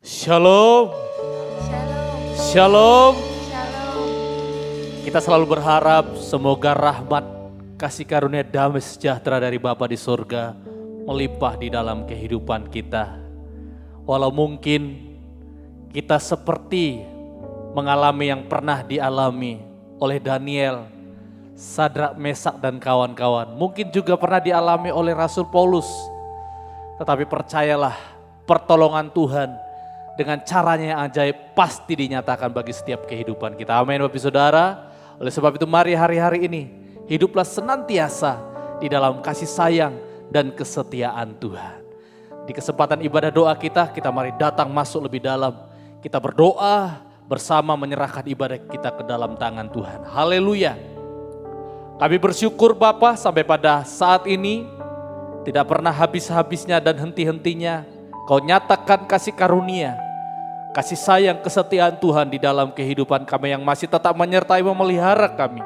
Shalom. Shalom. Shalom. Shalom. Kita selalu berharap semoga rahmat, kasih karunia, damai sejahtera dari Bapa di surga melimpah di dalam kehidupan kita. Walau mungkin kita seperti mengalami yang pernah dialami oleh Daniel, Sadrak, Mesak dan kawan-kawan. Mungkin juga pernah dialami oleh Rasul Paulus. Tetapi percayalah, pertolongan Tuhan dengan caranya yang ajaib pasti dinyatakan bagi setiap kehidupan kita. Amin Bapak Saudara. Oleh sebab itu mari hari-hari ini hiduplah senantiasa di dalam kasih sayang dan kesetiaan Tuhan. Di kesempatan ibadah doa kita mari datang masuk lebih dalam. Kita berdoa bersama menyerahkan ibadah kita ke dalam tangan Tuhan. Haleluya. Kami bersyukur Bapa sampai pada saat ini tidak pernah habis-habisnya dan henti-hentinya Kau nyatakan kasih karunia, kasih sayang, kesetiaan Tuhan di dalam kehidupan kami yang masih tetap menyertai memelihara kami.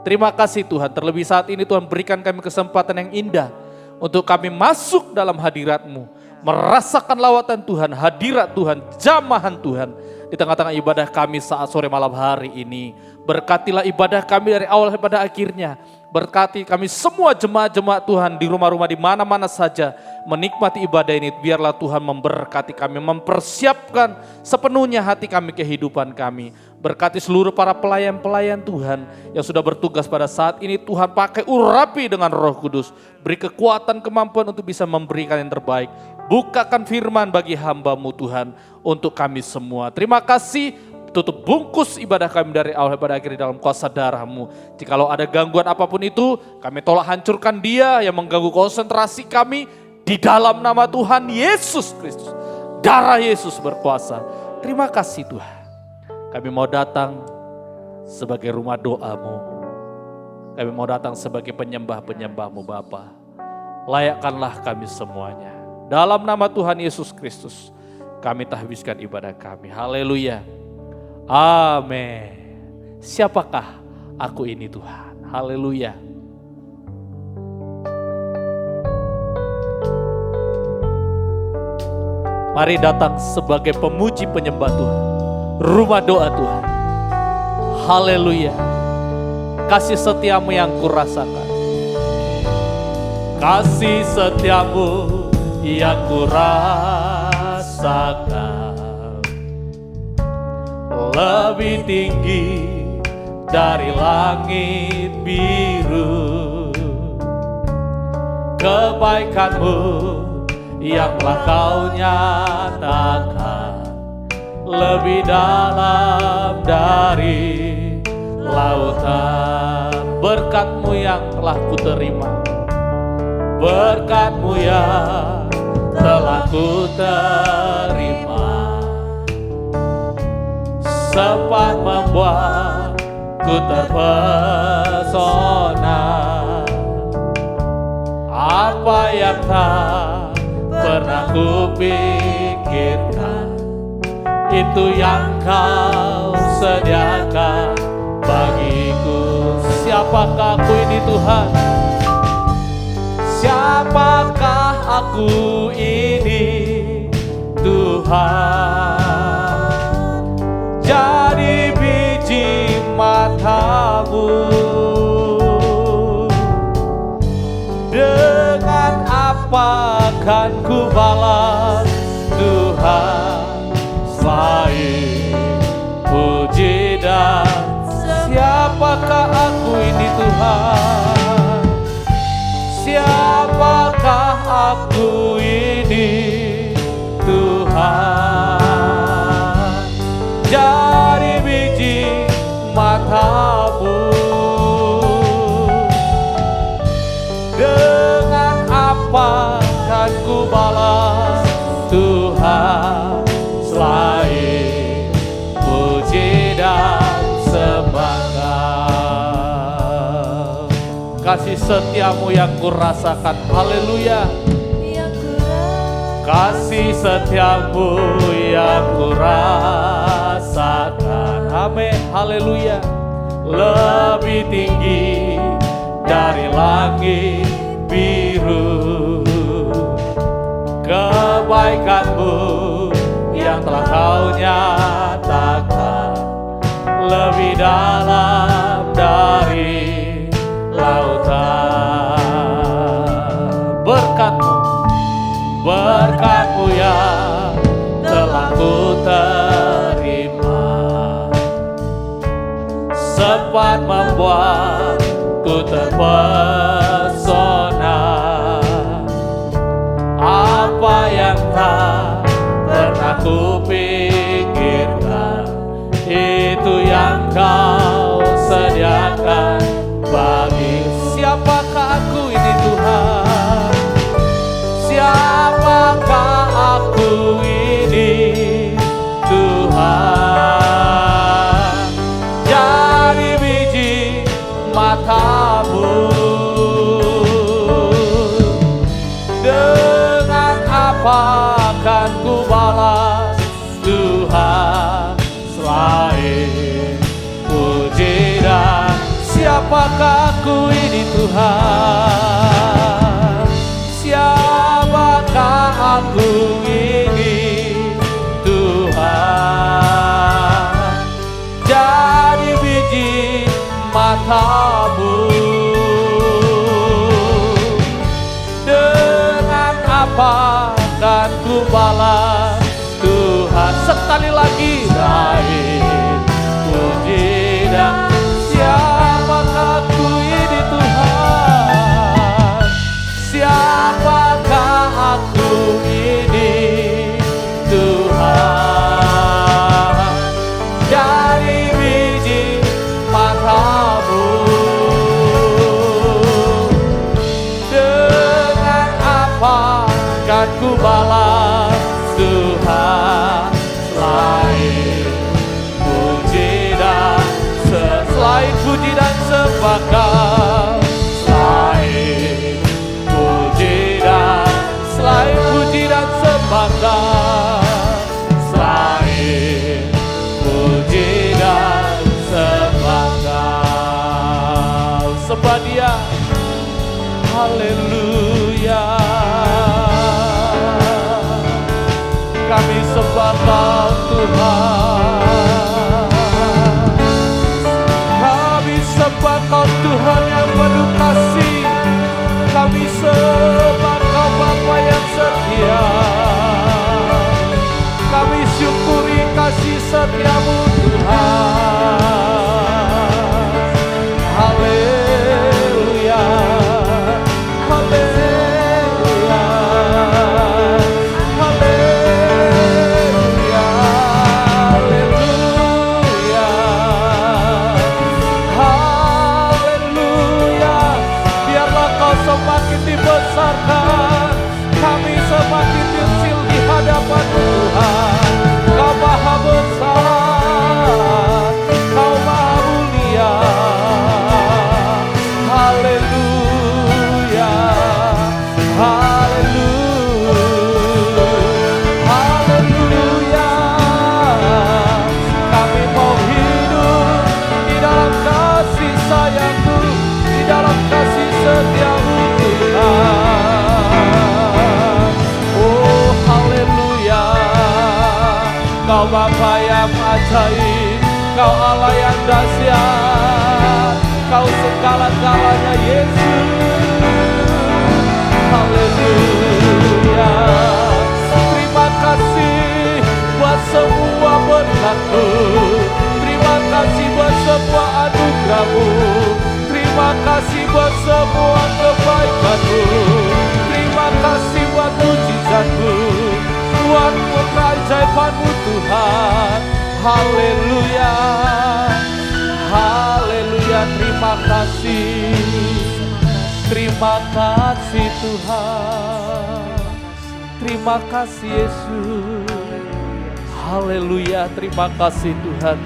Terima kasih Tuhan, terlebih saat ini Tuhan berikan kami kesempatan yang indah untuk kami masuk dalam hadirat-Mu, merasakan lawatan Tuhan, hadirat Tuhan, jamahan Tuhan di tengah-tengah ibadah kami saat sore malam hari ini. Berkatilah ibadah kami dari awal sampai pada akhirnya. Berkati kami semua jemaat-jemaat Tuhan di rumah-rumah di mana-mana saja menikmati ibadah ini. Biarlah Tuhan memberkati kami, mempersiapkan sepenuhnya hati kami, kehidupan kami. Berkati seluruh para pelayan-pelayan Tuhan yang sudah bertugas pada saat ini. Tuhan pakai urapi dengan Roh Kudus. Beri kekuatan, kemampuan untuk bisa memberikan yang terbaik. Bukakan firman bagi hamba-Mu Tuhan untuk kami semua. Terima kasih. Tutup bungkus ibadah kami dari awal pada akhir di dalam kuasa darah-Mu. Jikalau ada gangguan apapun itu, kami tolak hancurkan dia yang mengganggu konsentrasi kami di dalam nama Tuhan Yesus Kristus. Darah Yesus berkuasa. Terima kasih Tuhan. Kami mau datang sebagai rumah doa-Mu. Kami mau datang sebagai penyembah-penyembah-Mu Bapa. Layakkanlah kami semuanya. Dalam nama Tuhan Yesus Kristus, kami tahbiskan ibadah kami. Haleluya. Amin. Siapakah aku ini Tuhan? Haleluya. Mari datang sebagai pemuji penyembah Tuhan. Rumah doa Tuhan. Haleluya. Kasih setiamu yang kurasakan. Kasih setiamu yang kurasakan. Lebih tinggi dari langit biru. Kebaikan-Mu yang telah Kau nyatakan lebih dalam dari lautan. Berkat-Mu yang telah kuterima, berkat-Mu yang telah kuterima, sempat membuatku terpesona. Apa yang tak pernah kupikirkan, itu yang Kau sediakan bagiku. Siapakah aku ini Tuhan? Siapakah aku ini Tuhan? Jadi biji mata-Mu. Dengan apa kan ku balas Tuhan selain puji dan siapakah aku ini Tuhan? Siapakah aku ini Tuhan? Jadi biji mata-Mu. Dengan apa kan ku balas Tuhan selain puji dan sembah. Kasih setiamu yang kurasakan. Haleluya. Kasih setiamu yang kurasakan. Amin. Haleluya. Lebih tinggi dari langit biru. Kebaikan-Mu yang dalam dari lautan. Berkat-Mu yang telah ku terima, sempat membuatku terpesona. Apa yang tak pernah ku pikirkan, itu yang Kau sediakan bagi. Siapakah aku ini Tuhan? Siapakah aku ini Tuhan? Jadi biji mata-Mu. Dengan apa akan ku balas Tuhan selain puji dan siapakah aku ini Tuhan? Siapakah aku ini Tuhan? Jadi biji mata-Mu. Dengan apa akan ku balas Tuhan? Sekali lagi raih puji dan siapakah aku ini Tuhan? Siapakah aku ini Tuhan? Dari biji mata-Mu. Dengan apa akan ku balas Tuhan selain puji dan selain puji dan sembahkan, selain puji dan sembahkan, selain puji dan sembahkan. Sembah Dia, haleluya. Kami sembah Kau Tuhan. Kami sembah Kau Tuhan yang penuh kasih. Kami sembah Kau Bapa yang setia. Kami syukuri kasih setia-Mu Tuhan. Haleluya, haleluya, haleluya, haleluya, haleluya. Biarlah Kau semakin dibesarkan, kami semakin kecil di hadapan Tuhan. Kau Maha besar, Kau Maha mulia. Haleluya, haleluya, haleluya. Kami mau hidup di dalam kasih sayang-Mu, di dalam kasih setia-Mu Tuhan. Oh haleluya. Kau Bapa yang ajaib, Kau Allah yang dahsyat, Kau segala-galanya Yesus. Haleluya. Terima kasih buat semua berkat-Mu, terima kasih buat semua anugerah-Mu, terima kasih buat semua kebaikan-Mu, terima kasih buat mujizat-Mu, buat keajaiban-Mu Tuhan. Haleluya, haleluya. Terima kasih, terima kasih Tuhan, terima kasih Yesus. Haleluya, terima kasih Tuhan.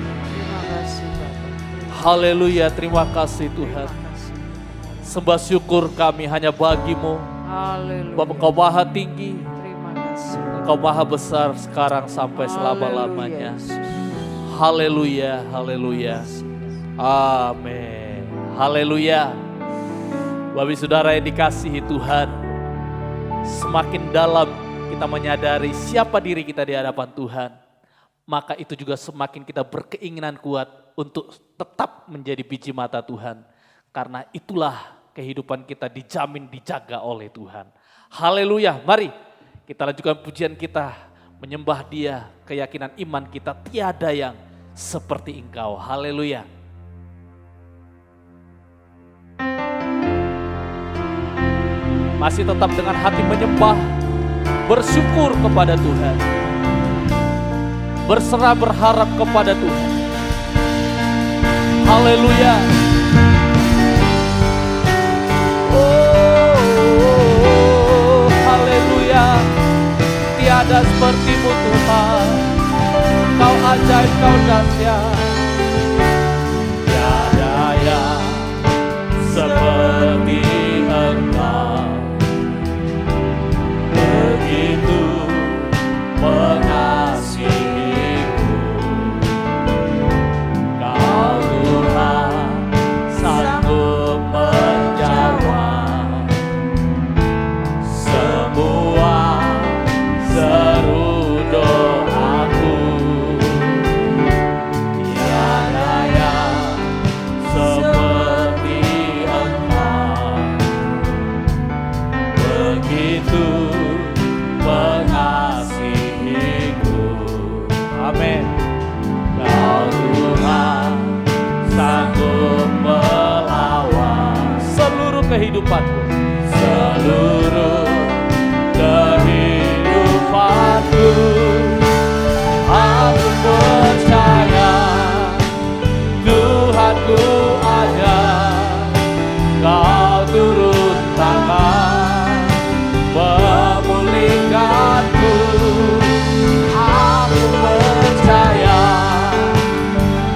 Haleluya, terima kasih Tuhan. Sembah syukur kami hanya bagi-Mu. Bapa, Engkau Maha tinggi, Engkau Maha besar sekarang sampai selama-lamanya. Haleluya, haleluya. Amin. Haleluya. Bapak saudara yang dikasihi Tuhan, semakin dalam kita menyadari siapa diri kita di hadapan Tuhan, maka itu juga semakin kita berkeinginan kuat untuk tetap menjadi biji mata Tuhan. Karena itulah kehidupan kita dijamin dijaga oleh Tuhan. Haleluya, mari kita lanjutkan pujian kita, menyembah Dia, keyakinan iman kita tiada yang seperti Engkau. Haleluya. Masih tetap dengan hati menyembah, bersyukur kepada Tuhan, berserah berharap kepada Tuhan. Haleluya. Oh, haleluya. Tiada seperti-Mu Tuhan, Kau ajaib, Kau dahsyat. Tiada yang seperti Engkau, begitu mengasihiku. Kau Tuhan sanggup menjawab semua seru doaku. Tiada yang seperti Engkau, begitu mengasihiku. Amin. Kau Tuhan sanggup melawan seluruh kehidupanku, seluruh kehidupanku. Aku percaya Tuhanku ada, Kau turun tangan memulihkanku. Aku percaya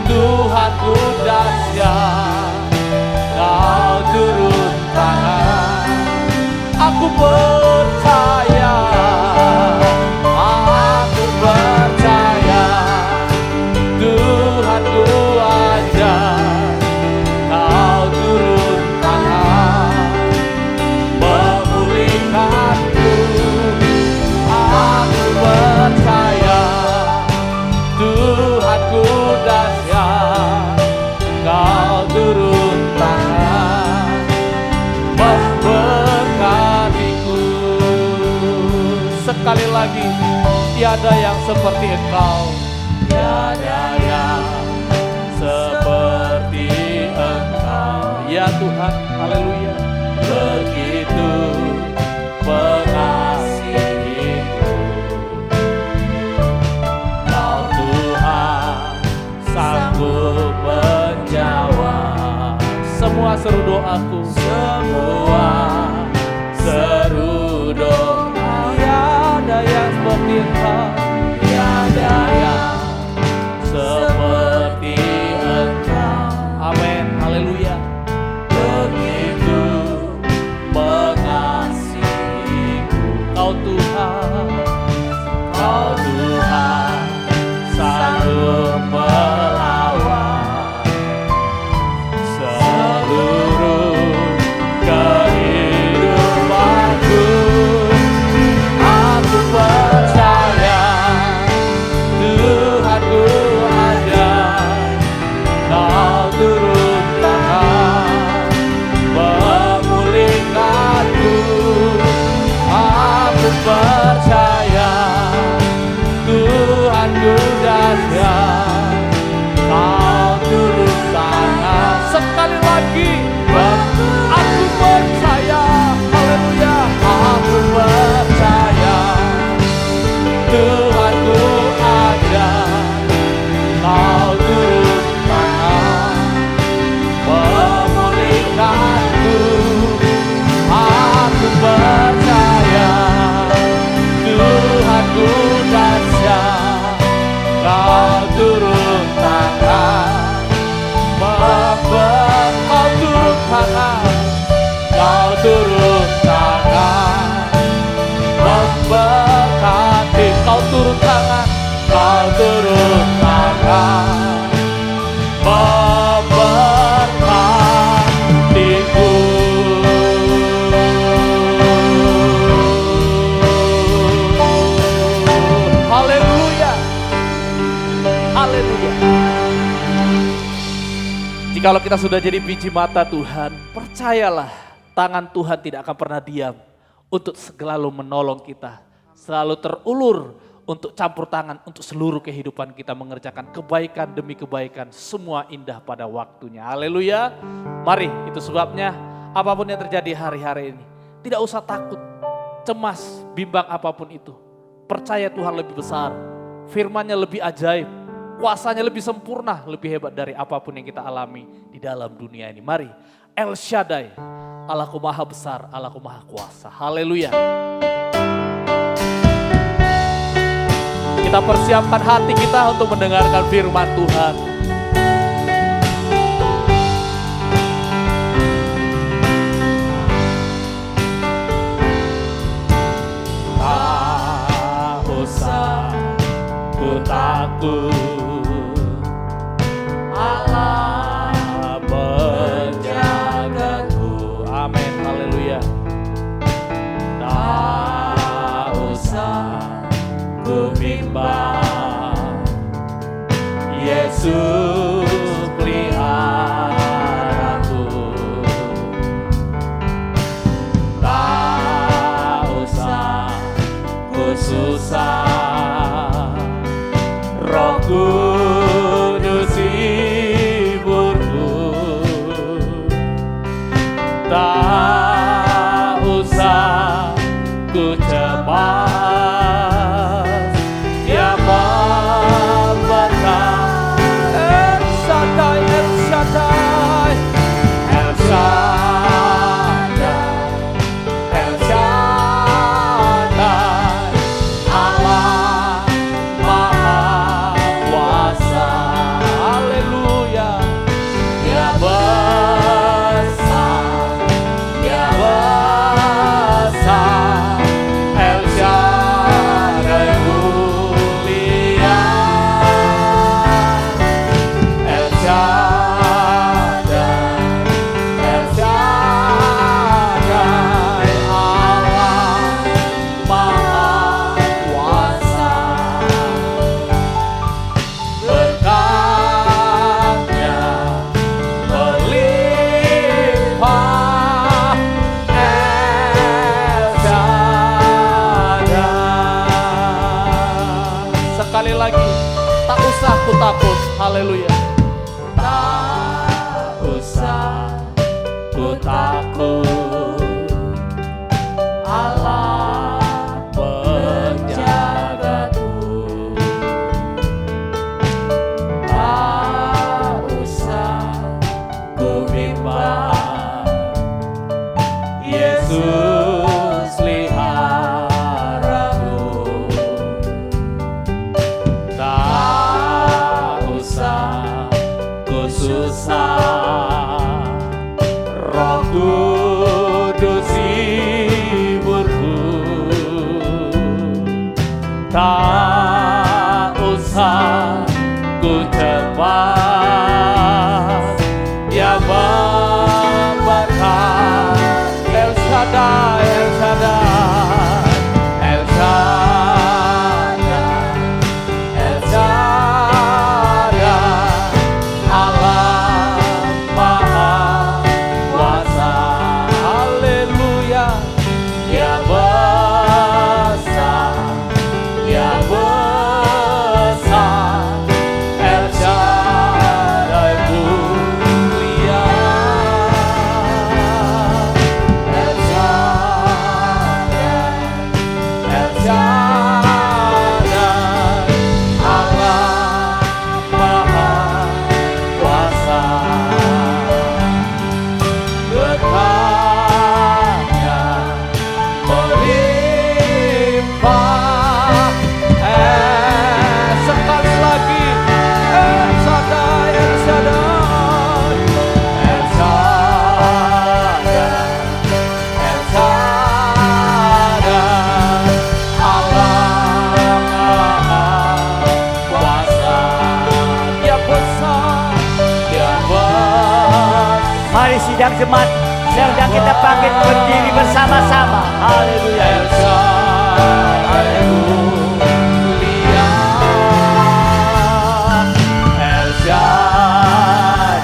Tuhanku dahsyat, Kau turun tangan. Aku percaya, aku percaya Tuhanku ada, Kau turun tangan memulihkanku. Aku percaya Tuhanku dahsyat, Kau turun tangan memberkatiku. Sekali lagi, tiada yang seperti Engkau, tiada yang seperti Engkau. Ya Tuhan, haleluya. Begitu mengasihiku. Kau Tuhan sanggup menjawab semua seru doaku, semua seru doa. Tiada yang seperti Engkau, tiada yang seperti Engkau. Amin, haleluya. Begitu mengasihiku. Kau Tuhan, Kau Tuhan sanggup melawan seluruh kehidupanku. Aku percaya Tuhanku ada, Kau turun tangan memulihkanku. Aku percaya Tuhanku dahsyat, Kau turun tangan. Sekali lagi, aku percaya, haleluya. Aku percaya Tuhanku ada, Kau turun tangan memulihkanku. Aku percaya Tuhanku dahsyat, Kau turun tangan Kau turun tangan, Kau turun tangan memberkati. Kau turun tangan, Kau turun tangan memberkatiku. Haleluya. Jikalau kita sudah jadi biji mata Tuhan, percayalah tangan Tuhan tidak akan pernah diam untuk selalu menolong kita, selalu terulur untuk campur tangan untuk seluruh kehidupan kita mengerjakan kebaikan demi kebaikan, semua indah pada waktunya. Haleluya. Mari, itu sebabnya apapun yang terjadi hari-hari ini, tidak usah takut, cemas, bimbang apapun itu. Percaya Tuhan lebih besar, firman-Nya lebih ajaib, kuasanya lebih sempurna, lebih hebat dari apapun yang kita alami di dalam dunia ini. Mari, El Shaddai, Allahku maha besar, Allahku maha kuasa. Haleluya. Kita persiapkan hati kita untuk mendengarkan firman Tuhan. Tak usah ku takut, Allah menjagaku. Amin, haleluya. Tak usah ku bimbang, Yesus peliharaku. Tak usah ku susah, Roh Kudus hiburku. Tak usah ku cemas, Dia memberkati. El Shaddai, El Shaddai, El Shaddai, El Shaddai, Allah Maha Kuasa. Haleluya. Dia besar, Dia besar, El Shaddai mulia, El Shaddai, El Shaddai, Allah Maha Kuasa. Berkat-Nya melimpah, El Shaddai. Sekali lagi, tak usah ku takut. Haleluya. Tak usah ku takut, Allah menjagaku. Tak usah ku bimbang, Yesus peliharaku. Tak usah ku susah, Roh Kudus hiburku. Tak usah ku cemas, Dia memberkati. El Shaddai, El Shaddai, El Shaddai, El Shaddai, Allah Maha Kuasa. Haleluya. Dia besar, Dia besar, El Shaddai mulia, El Shaddai, El Shaddai, Allah Maha Kuasa. Berkat-Nya melimpah. Sekali lagi, El Shaddai, El Shaddai, El Shaddai, El Shaddai, Allah Maha Kuasa. Dia besar, Dia besar. Mari sidang jemaat, sedang kita bangkit berdiri bersama-sama. Haleluya. El Shaddai mulia, El Shaddai,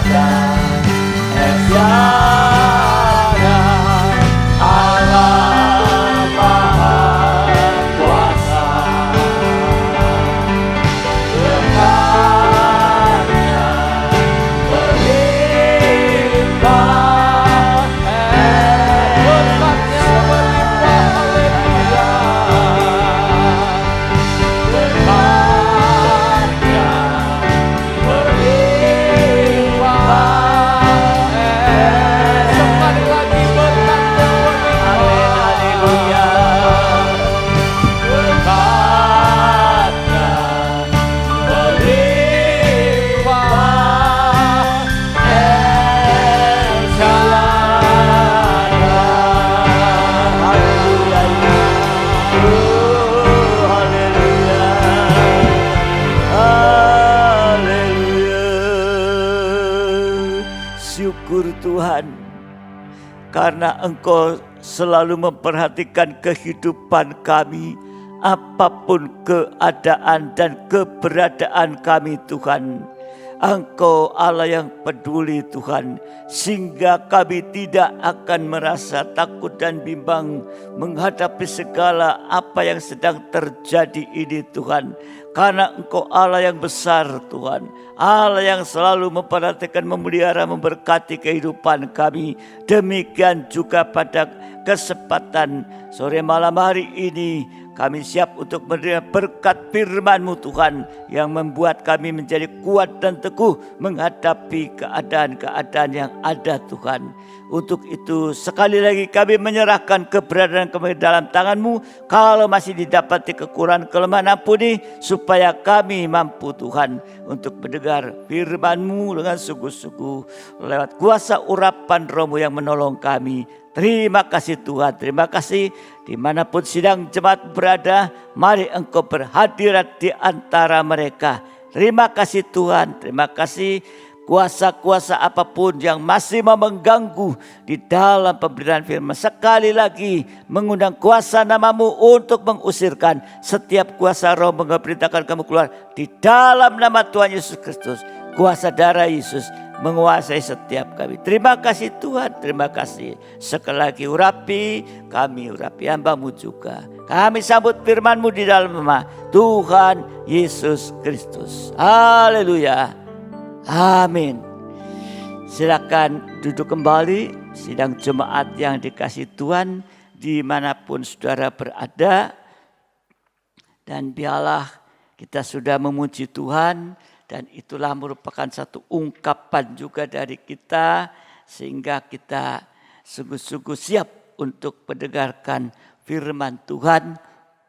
karena Engkau selalu memperhatikan kehidupan kami, apapun keadaan dan keberadaan kami Tuhan. Engkau Allah yang peduli Tuhan, sehingga kami tidak akan merasa takut dan bimbang menghadapi segala apa yang sedang terjadi ini Tuhan. Karena Engkau Allah yang besar Tuhan, Allah yang selalu memperhatikan, memelihara, memberkati kehidupan kami. Demikian juga pada kesempatan sore malam hari ini, kami siap untuk menerima berkat firman-Mu Tuhan, yang membuat kami menjadi kuat dan teguh menghadapi keadaan-keadaan yang ada Tuhan. Untuk itu sekali lagi kami menyerahkan keberadaan kami dalam tangan-Mu. Kalau masih didapati kekurangan kelemahan, ampuni, supaya kami mampu Tuhan untuk mendengar firman-Mu dengan sungguh-sungguh lewat kuasa urapan Roh-Mu yang menolong kami. Terima kasih Tuhan, terima kasih. Dimanapun sidang jemaat berada, mari Engkau berhadirat di antara mereka. Terima kasih Tuhan, terima kasih. Kuasa-kuasa apapun yang masih mau mengganggu di dalam pemberitaan firman, sekali lagi mengundang kuasa nama-Mu untuk mengusirkan setiap kuasa roh memberitakan kamu keluar di dalam nama Tuhan Yesus Kristus. Kuasa darah Yesus menguasai setiap kami. Terima kasih Tuhan, terima kasih. Sekali lagi urapi kami, urapi hamba-Mu juga. Kami sambut firman-Mu di dalam nama Tuhan Yesus Kristus. Haleluya. Amin. Silakan duduk kembali, sidang jemaat yang dikasihi Tuhan dimanapun saudara berada. Dan biarlah kita sudah memuji Tuhan, dan itulah merupakan satu ungkapan juga dari kita, sehingga kita sungguh-sungguh siap untuk mendengarkan firman Tuhan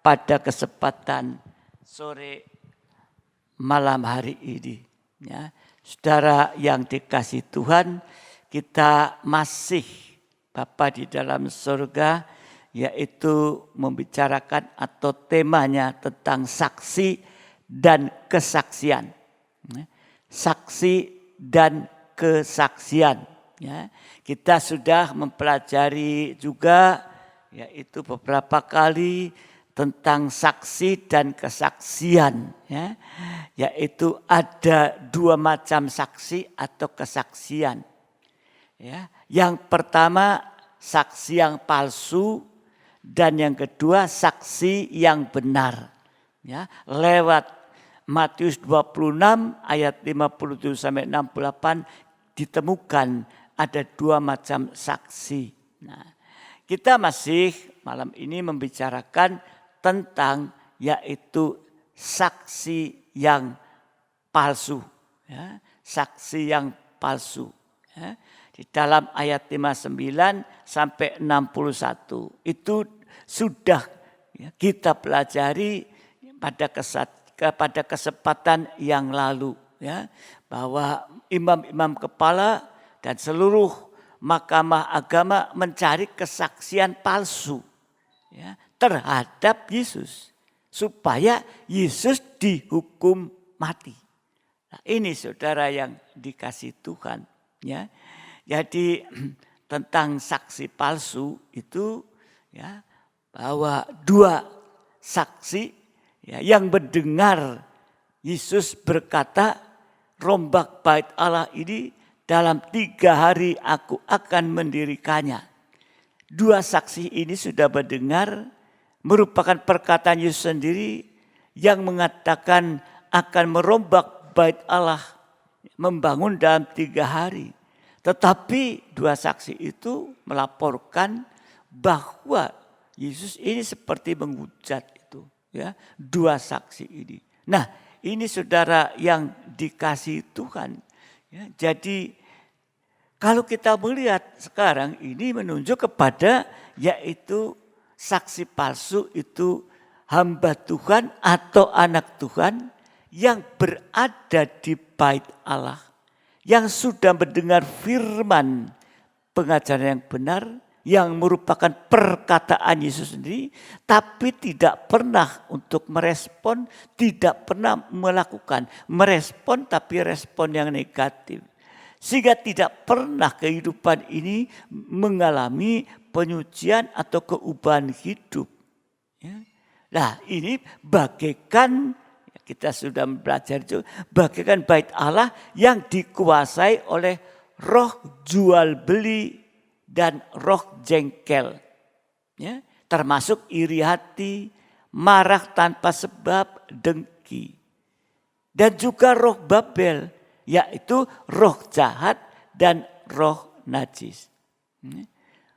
pada kesempatan sore malam hari ini. Ya, saudara yang dikasihi Tuhan, kita masih Bapa di dalam surga, yaitu membicarakan atau temanya tentang saksi dan kesaksian. Saksi dan kesaksian. Ya, kita sudah mempelajari juga, yaitu beberapa kali tentang saksi dan kesaksian, ya, yaitu ada dua macam saksi atau kesaksian. Ya, yang pertama saksi yang palsu, dan yang kedua saksi yang benar. Ya, lewat Matius 26 ayat 57 sampai 68 ditemukan ada dua macam saksi. Nah, kita masih malam ini membicarakan tentang yaitu saksi yang palsu, ya, saksi yang palsu. Ya. Di dalam ayat 59 sampai 61 itu sudah ya, kita pelajari pada kesempatan yang lalu, ya, bahwa imam-imam kepala dan seluruh mahkamah agama mencari kesaksian palsu, ya, terhadap Yesus supaya Yesus dihukum mati. Nah, ini saudara yang dikasihi Tuhan, ya. Jadi tentang saksi palsu itu, ya, bahwa dua saksi, ya, yang mendengar Yesus berkata, rombak bait Allah ini dalam 3 hari aku akan mendirikannya. Dua saksi ini sudah mendengar, merupakan perkataan Yesus sendiri yang mengatakan akan merombak bait Allah, membangun dalam 3 hari. Tetapi dua saksi itu melaporkan bahwa Yesus ini seperti menghujat itu, ya, dua saksi ini. Nah, ini saudara yang dikasihi Tuhan. Ya, jadi kalau kita melihat sekarang ini menunjuk kepada yaitu saksi palsu itu hamba Tuhan atau anak Tuhan yang berada di bait Allah, yang sudah mendengar firman pengajaran yang benar, yang merupakan perkataan Yesus sendiri, tapi tidak pernah untuk merespon, tidak pernah melakukan. Merespon tapi respon yang negatif. Sehingga tidak pernah kehidupan ini mengalami penyucian atau keubahan hidup. Ya. Nah ini bagaikan, kita sudah belajar itu, bagaikan bait Allah yang dikuasai oleh roh jual beli dan roh jengkel. Ya, termasuk iri hati, marah tanpa sebab, dengki. Dan juga roh Babel, yaitu roh jahat dan roh najis.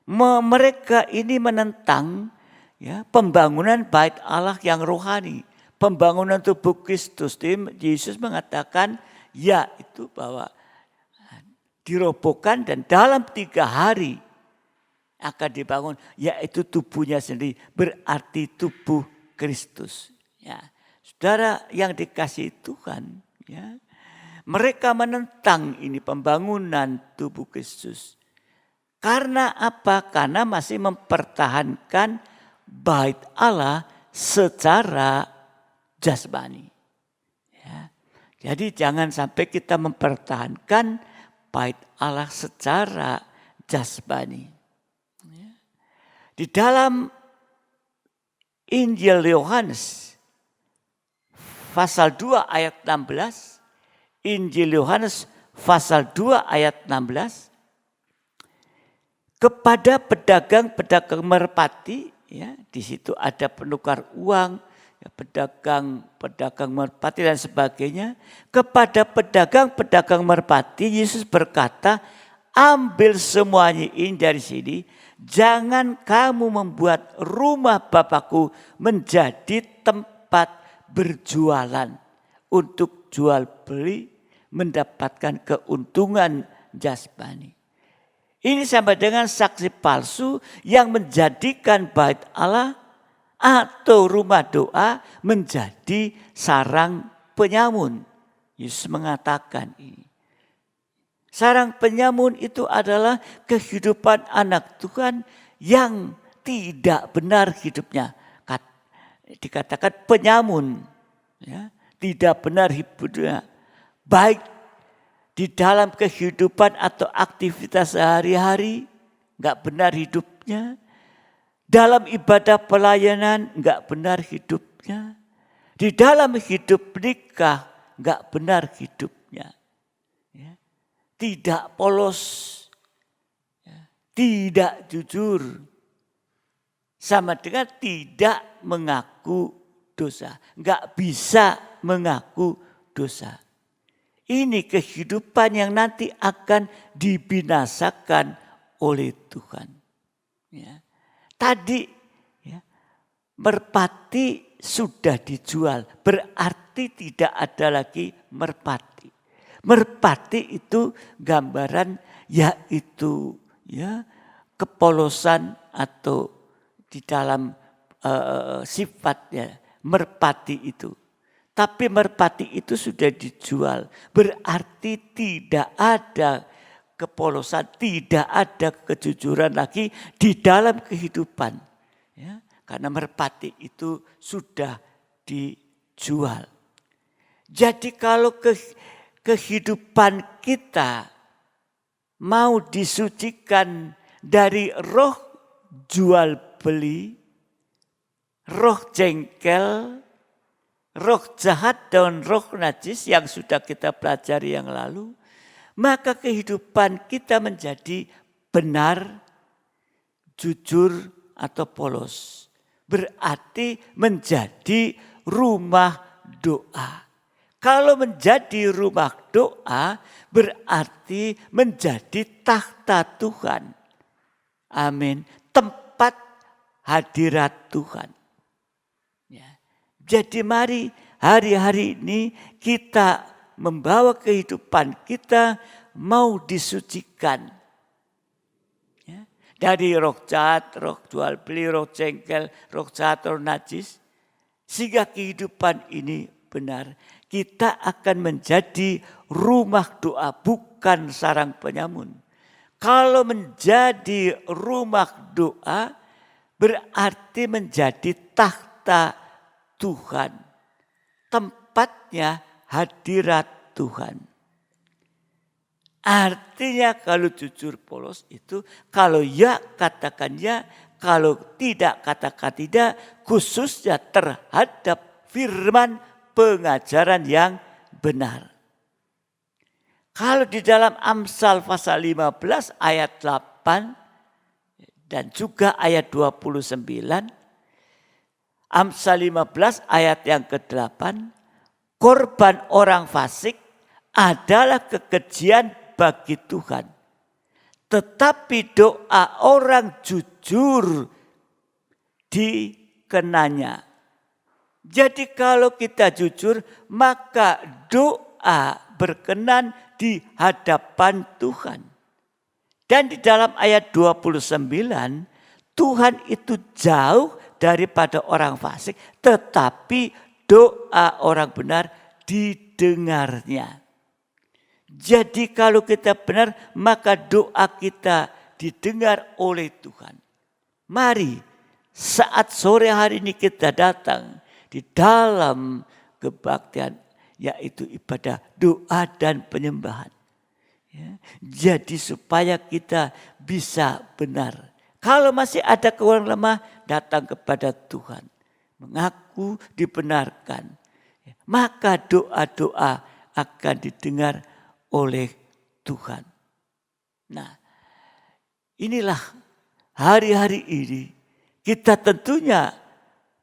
Mereka ini menentang ya, pembangunan bait Allah yang rohani. Pembangunan tubuh Kristus. Yesus mengatakan yaitu bahwa dirobohkan dan dalam 3 hari akan dibangun, yaitu tubuhnya sendiri, berarti tubuh Kristus. Ya, saudara yang dikasihi Tuhan, ya, mereka menentang ini pembangunan tubuh Kristus. Karena apa? Karena masih mempertahankan bait Allah secara jasmani. Ya, jadi jangan sampai kita mempertahankan bait Allah secara jasmani. Di dalam Injil Yohanes pasal 2 ayat 16, Injil Yohanes pasal 2 ayat 16, kepada pedagang-pedagang merpati, ya, di situ ada penukar uang, ya, pedagang merpati dan sebagainya. Kepada pedagang-pedagang merpati Yesus berkata, ambil semuanya ini dari sini. Jangan kamu membuat rumah Bapakku menjadi tempat berjualan untuk jual beli mendapatkan keuntungan jasmani. Ini sama dengan saksi palsu yang menjadikan bait Allah atau rumah doa menjadi sarang penyamun. Yesus mengatakan ini. Sarang penyamun itu adalah kehidupan anak Tuhan yang tidak benar hidupnya. Dikatakan penyamun, ya, tidak benar hidupnya. Baik di dalam kehidupan atau aktivitas sehari-hari, enggak benar hidupnya. Dalam ibadah pelayanan, enggak benar hidupnya. Di dalam hidup nikah, enggak benar hidupnya. Tidak polos, tidak jujur, sama dengan tidak mengaku dosa. Enggak bisa mengaku dosa. Ini kehidupan yang nanti akan dibinasakan oleh Tuhan. Ya. Tadi ya, merpati sudah dijual, berarti tidak ada lagi merpati. Merpati itu gambaran yaitu ya kepolosan atau di dalam sifatnya merpati itu. Tapi merpati itu sudah dijual, berarti tidak ada kepolosan, tidak ada kejujuran lagi di dalam kehidupan. Ya, karena merpati itu sudah dijual. Jadi kalau kehidupan kita mau disucikan dari roh jual beli, roh jengkel, roh jahat dan roh najis yang sudah kita pelajari yang lalu, maka kehidupan kita menjadi benar, jujur atau polos. Berarti menjadi rumah doa. Kalau menjadi rumah doa berarti menjadi takhta Tuhan. Amin. Tempat hadirat Tuhan. Ya. Jadi mari hari-hari ini kita membawa kehidupan kita mau disucikan. Ya. Dari roh jahat, roh jual beli, roh jengkel, roh jahat, roh najis. Sehingga kehidupan ini benar. Kita akan menjadi rumah doa, bukan sarang penyamun. Kalau menjadi rumah doa, berarti menjadi takhta Tuhan. Tempatnya hadirat Tuhan. Artinya kalau jujur polos itu, kalau ya katakan ya, kalau tidak katakan tidak, khususnya terhadap firman pengajaran yang benar. Kalau di dalam Amsal pasal 15 ayat 8 dan juga ayat 29, Amsal 15 ayat yang ke-8, korban orang fasik adalah kekejian bagi Tuhan. Tetapi doa orang jujur dikenanya. Jadi kalau kita jujur, maka doa berkenan di hadapan Tuhan. Dan di dalam ayat 29, Tuhan itu jauh daripada orang fasik, tetapi doa orang benar didengarnya. Jadi kalau kita benar, maka doa kita didengar oleh Tuhan. Mari saat sore hari ini kita datang di dalam kebaktian, yaitu ibadah doa dan penyembahan. Ya, jadi supaya kita bisa benar. Kalau masih ada kekurangan lemah, datang kepada Tuhan. Mengaku dibenarkan. Maka doa-doa akan didengar oleh Tuhan. Nah, inilah hari-hari ini kita tentunya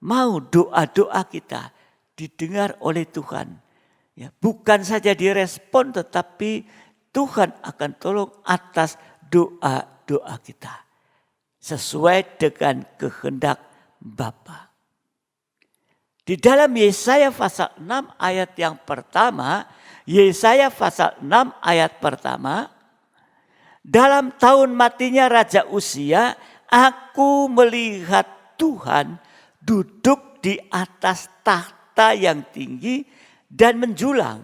mau doa-doa kita didengar oleh Tuhan. Ya, bukan saja direspon, tetapi Tuhan akan tolong atas doa-doa kita. Sesuai dengan kehendak Bapa. Di dalam Yesaya pasal 6 ayat yang pertama, Yesaya pasal 6 ayat pertama, dalam tahun matinya Raja Uzia, aku melihat Tuhan duduk di atas tahta yang tinggi dan menjulang,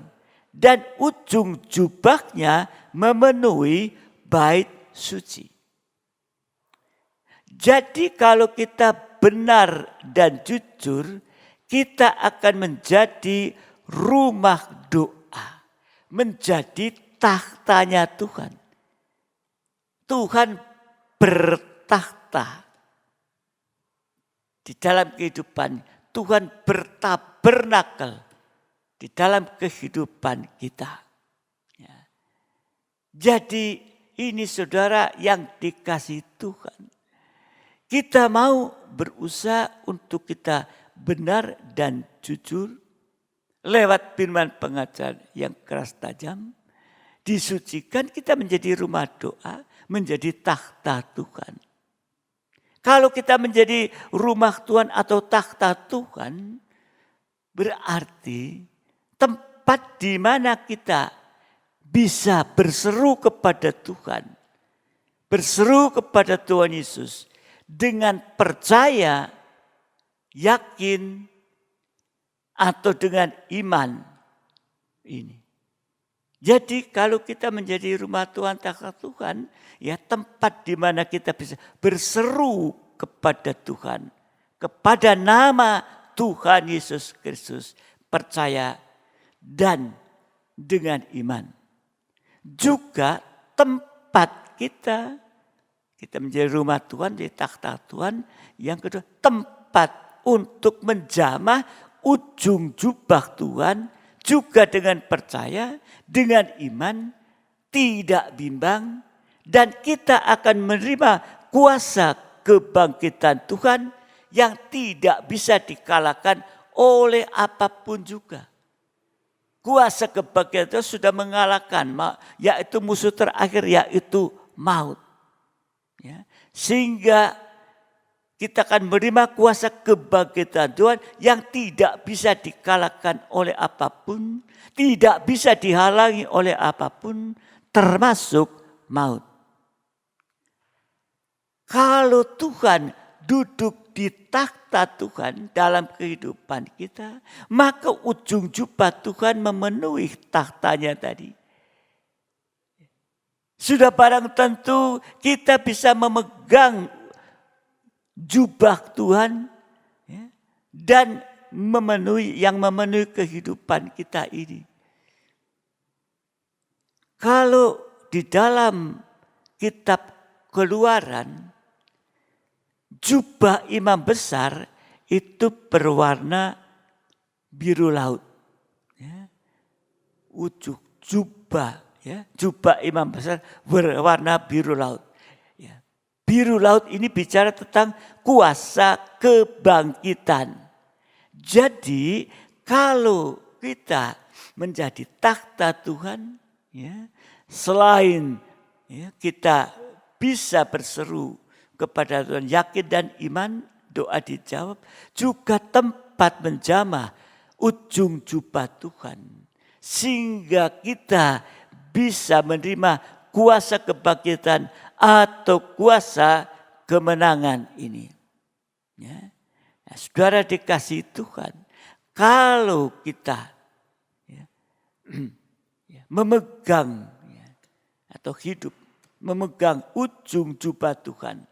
dan ujung jubahnya memenuhi bait suci. Jadi kalau kita benar dan jujur, kita akan menjadi rumah doa, menjadi tahtanya Tuhan. Tuhan bertahta di dalam kehidupan, Tuhan bertabernakel di dalam kehidupan kita. Ya. Jadi ini saudara yang dikasihi Tuhan. Kita mau berusaha untuk kita benar dan jujur lewat firman pengajaran yang keras tajam. Disucikan, kita menjadi rumah doa, menjadi takhta Tuhan. Kalau kita menjadi rumah Tuhan atau takhta Tuhan, berarti tempat di mana kita bisa berseru kepada Tuhan, berseru kepada Tuhan Yesus dengan percaya, yakin, atau dengan iman ini. Jadi kalau kita menjadi rumah Tuhan, takhta Tuhan, ya tempat di mana kita bisa berseru kepada Tuhan, kepada nama Tuhan Yesus Kristus, percaya dan dengan iman. Juga tempat kita menjadi rumah Tuhan, di takhta Tuhan. Yang kedua, tempat untuk menjamah ujung jubah Tuhan, juga dengan percaya, dengan iman, tidak bimbang, dan kita akan menerima kuasa kebangkitan Tuhan yang tidak bisa dikalahkan oleh apapun juga. Kuasa kebangkitan itu sudah mengalahkan, yaitu musuh terakhir, yaitu maut. Ya, sehingga kita akan menerima kuasa kebangkitan Tuhan yang tidak bisa dikalahkan oleh apapun, tidak bisa dihalangi oleh apapun, termasuk maut. Kalau Tuhan duduk di takhta Tuhan dalam kehidupan kita, maka ujung jubah Tuhan memenuhi tahtanya tadi. Sudah barang tentu kita bisa memegang jubah Tuhan, ya, dan memenuhi kehidupan kita ini. Kalau di dalam kitab Keluaran, jubah imam besar itu berwarna biru laut. Ya. Ujung jubah, ya, jubah imam besar berwarna biru laut. Ya. Biru laut ini bicara tentang kuasa kebangkitan. Jadi kalau kita menjadi takhta Tuhan, ya, selain ya, kita bisa berseru kepada Tuhan, yakin dan iman, doa dijawab, juga tempat menjamah ujung jubah Tuhan. Sehingga kita bisa menerima kuasa kebangkitan atau kuasa kemenangan ini. Ya. Nah, saudara dikasihi Tuhan, kalau kita ya, memegang ya, atau hidup memegang ujung jubah Tuhan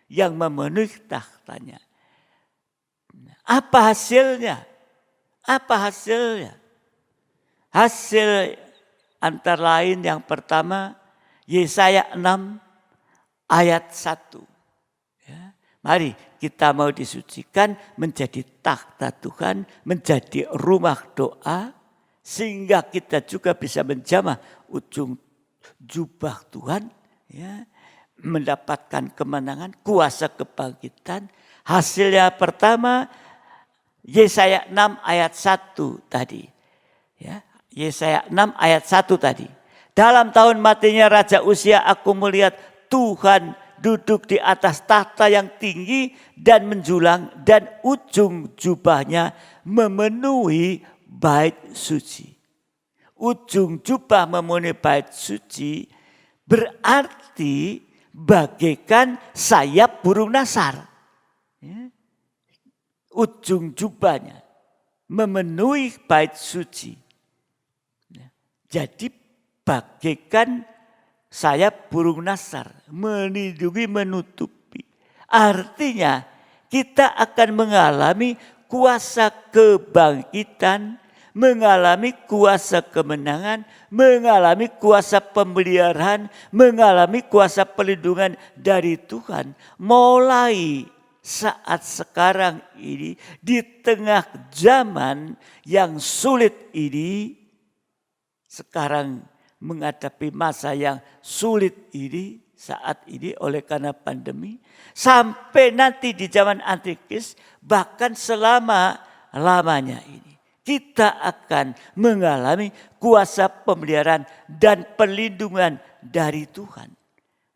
yang memenuhi tahtanya. Apa hasilnya? Apa hasilnya? Hasil antara lain yang pertama, Yesaya 6 ayat 1. Ya, mari kita mau disucikan menjadi takhta Tuhan, menjadi rumah doa, sehingga kita juga bisa menjamah ujung jubah Tuhan, ya, mendapatkan kemenangan, kuasa kebangkitan. Hasilnya pertama, Yesaya 6 ayat 1 tadi. Ya, Yesaya 6 ayat 1 tadi. Dalam tahun matinya Raja Uzia, aku melihat Tuhan duduk di atas tahta yang tinggi dan menjulang, dan ujung jubahnya memenuhi bait suci. Ujung jubah memenuhi bait suci berarti bagaikan sayap burung nasar. Ya. Ujung jubahnya memenuhi bait suci. Ya. Jadi bagaikan sayap burung nasar, melindungi, menutupi. Artinya kita akan mengalami kuasa kebangkitan, mengalami kuasa kemenangan, mengalami kuasa pemeliharaan, mengalami kuasa perlindungan dari Tuhan. Mulai saat sekarang ini, di tengah zaman yang sulit ini, sekarang menghadapi masa yang sulit ini, saat ini oleh karena pandemi, sampai nanti di zaman Antikris, bahkan selama-lamanya ini, kita akan mengalami kuasa pemeliharaan dan perlindungan dari Tuhan.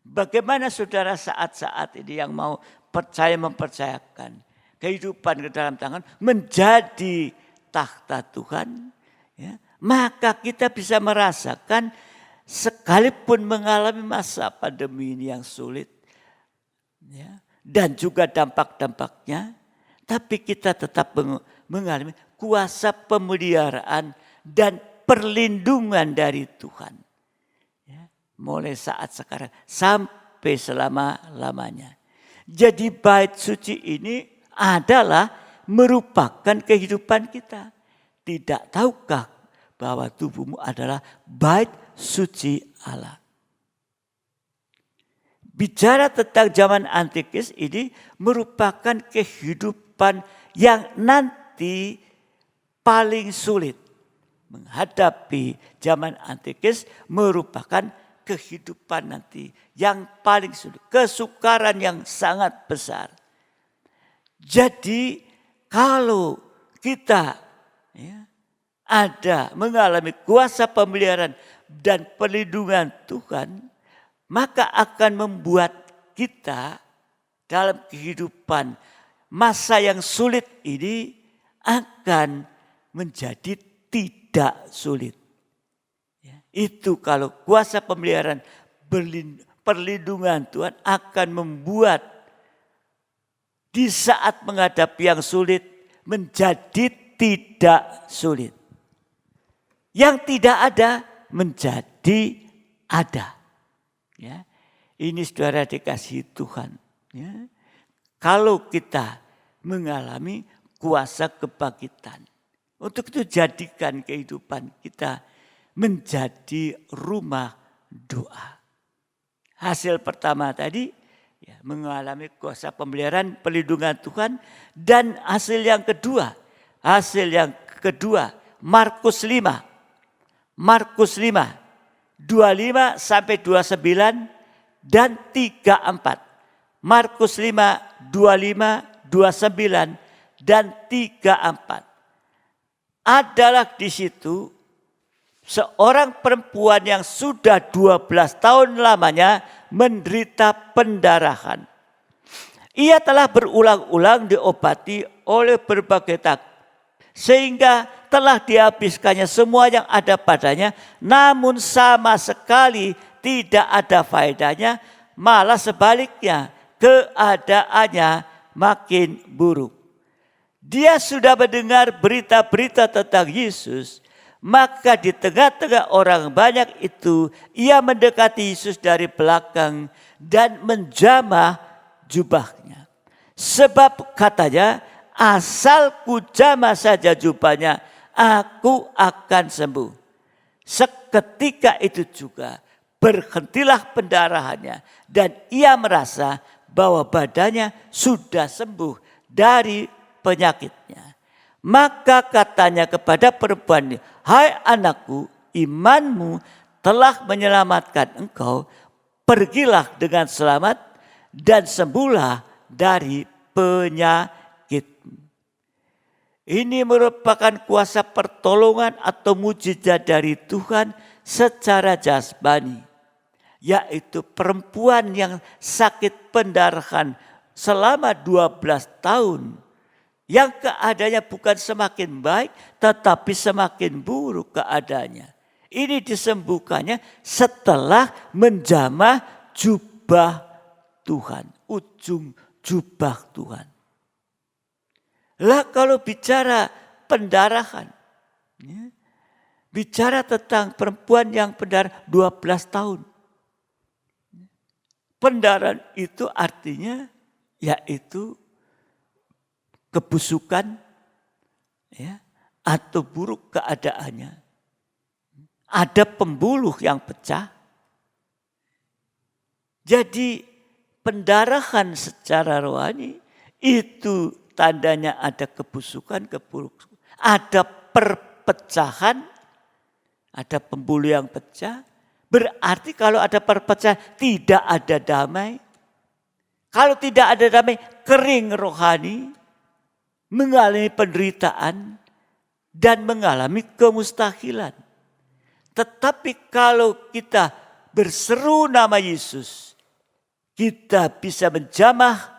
Bagaimana saudara saat-saat ini yang mau percaya mempercayakan kehidupan ke dalam tangan, menjadi takhta Tuhan, ya, maka kita bisa merasakan sekalipun mengalami masa pandemi ini yang sulit, ya, dan juga dampak-dampaknya, tapi kita tetap mengalami kuasa pemeliharaan dan perlindungan dari Tuhan. Ya, mulai saat sekarang sampai selama-lamanya. Jadi bait suci ini adalah merupakan kehidupan kita. Tidak tahukah bahwa tubuhmu adalah bait suci Allah? Bicara tentang zaman Antikris ini merupakan kehidupan yang nanti paling sulit. Menghadapi zaman Antikris merupakan kehidupan nanti yang paling sulit. Kesukaran yang sangat besar. Jadi kalau kita ya, ada mengalami kuasa pemeliharaan dan perlindungan Tuhan, maka akan membuat kita dalam kehidupan masa yang sulit ini akan menjadi tidak sulit. Ya, itu kalau kuasa pemeliharaan perlindungan Tuhan akan membuat di saat menghadapi yang sulit menjadi tidak sulit. Yang tidak ada menjadi ada. Ya, ini saudara dikasihi Tuhan. Ya, kalau kita mengalami kuasa kebangkitan, untuk itu jadikan kehidupan kita menjadi rumah doa. Hasil pertama tadi ya, mengalami kuasa pemeliharaan perlindungan Tuhan, dan hasil yang kedua Markus 5 25 sampai 29 dan 34. Markus 5 25 29 dan 34. Adalah di situ seorang perempuan yang sudah 12 tahun lamanya menderita pendarahan. Ia telah berulang-ulang diobati oleh berbagai takut, sehingga telah dihabiskannya semua yang ada padanya, namun sama sekali tidak ada faedahnya, malah sebaliknya keadaannya makin buruk. Dia sudah mendengar berita-berita tentang Yesus, maka di tengah-tengah orang banyak itu ia mendekati Yesus dari belakang dan menjamah jubahnya. Sebab katanya, asal ku jamah saja jubahnya, aku akan sembuh. Seketika itu juga berhentilah pendarahannya dan ia merasa bahwa badannya sudah sembuh dari penyakitnya. Maka katanya kepada perempuan, hai anakku, imanmu telah menyelamatkan engkau, pergilah dengan selamat dan sembuhlah dari penyakitmu. Ini merupakan kuasa pertolongan atau mujizat dari Tuhan secara jasmani, yaitu perempuan yang sakit pendarahan selama 12 tahun, yang keadaannya bukan semakin baik tetapi semakin buruk keadaannya. Ini disembuhkannya setelah menjamah jubah Tuhan, ujung jubah Tuhan. Lah kalau bicara pendarahan, ya, bicara tentang perempuan yang pendarahan 12 tahun. Pendarahan itu artinya yaitu kebusukan, ya, atau buruk keadaannya. Ada pembuluh yang pecah. Jadi pendarahan secara rohani itu tandanya ada kebusukan, keburukan, ada perpecahan, ada pembuluh yang pecah. Berarti kalau ada perpecahan tidak ada damai. Kalau tidak ada damai, kering rohani, mengalami penderitaan dan mengalami kemustahilan. Tetapi kalau kita berseru nama Yesus, kita bisa menjamah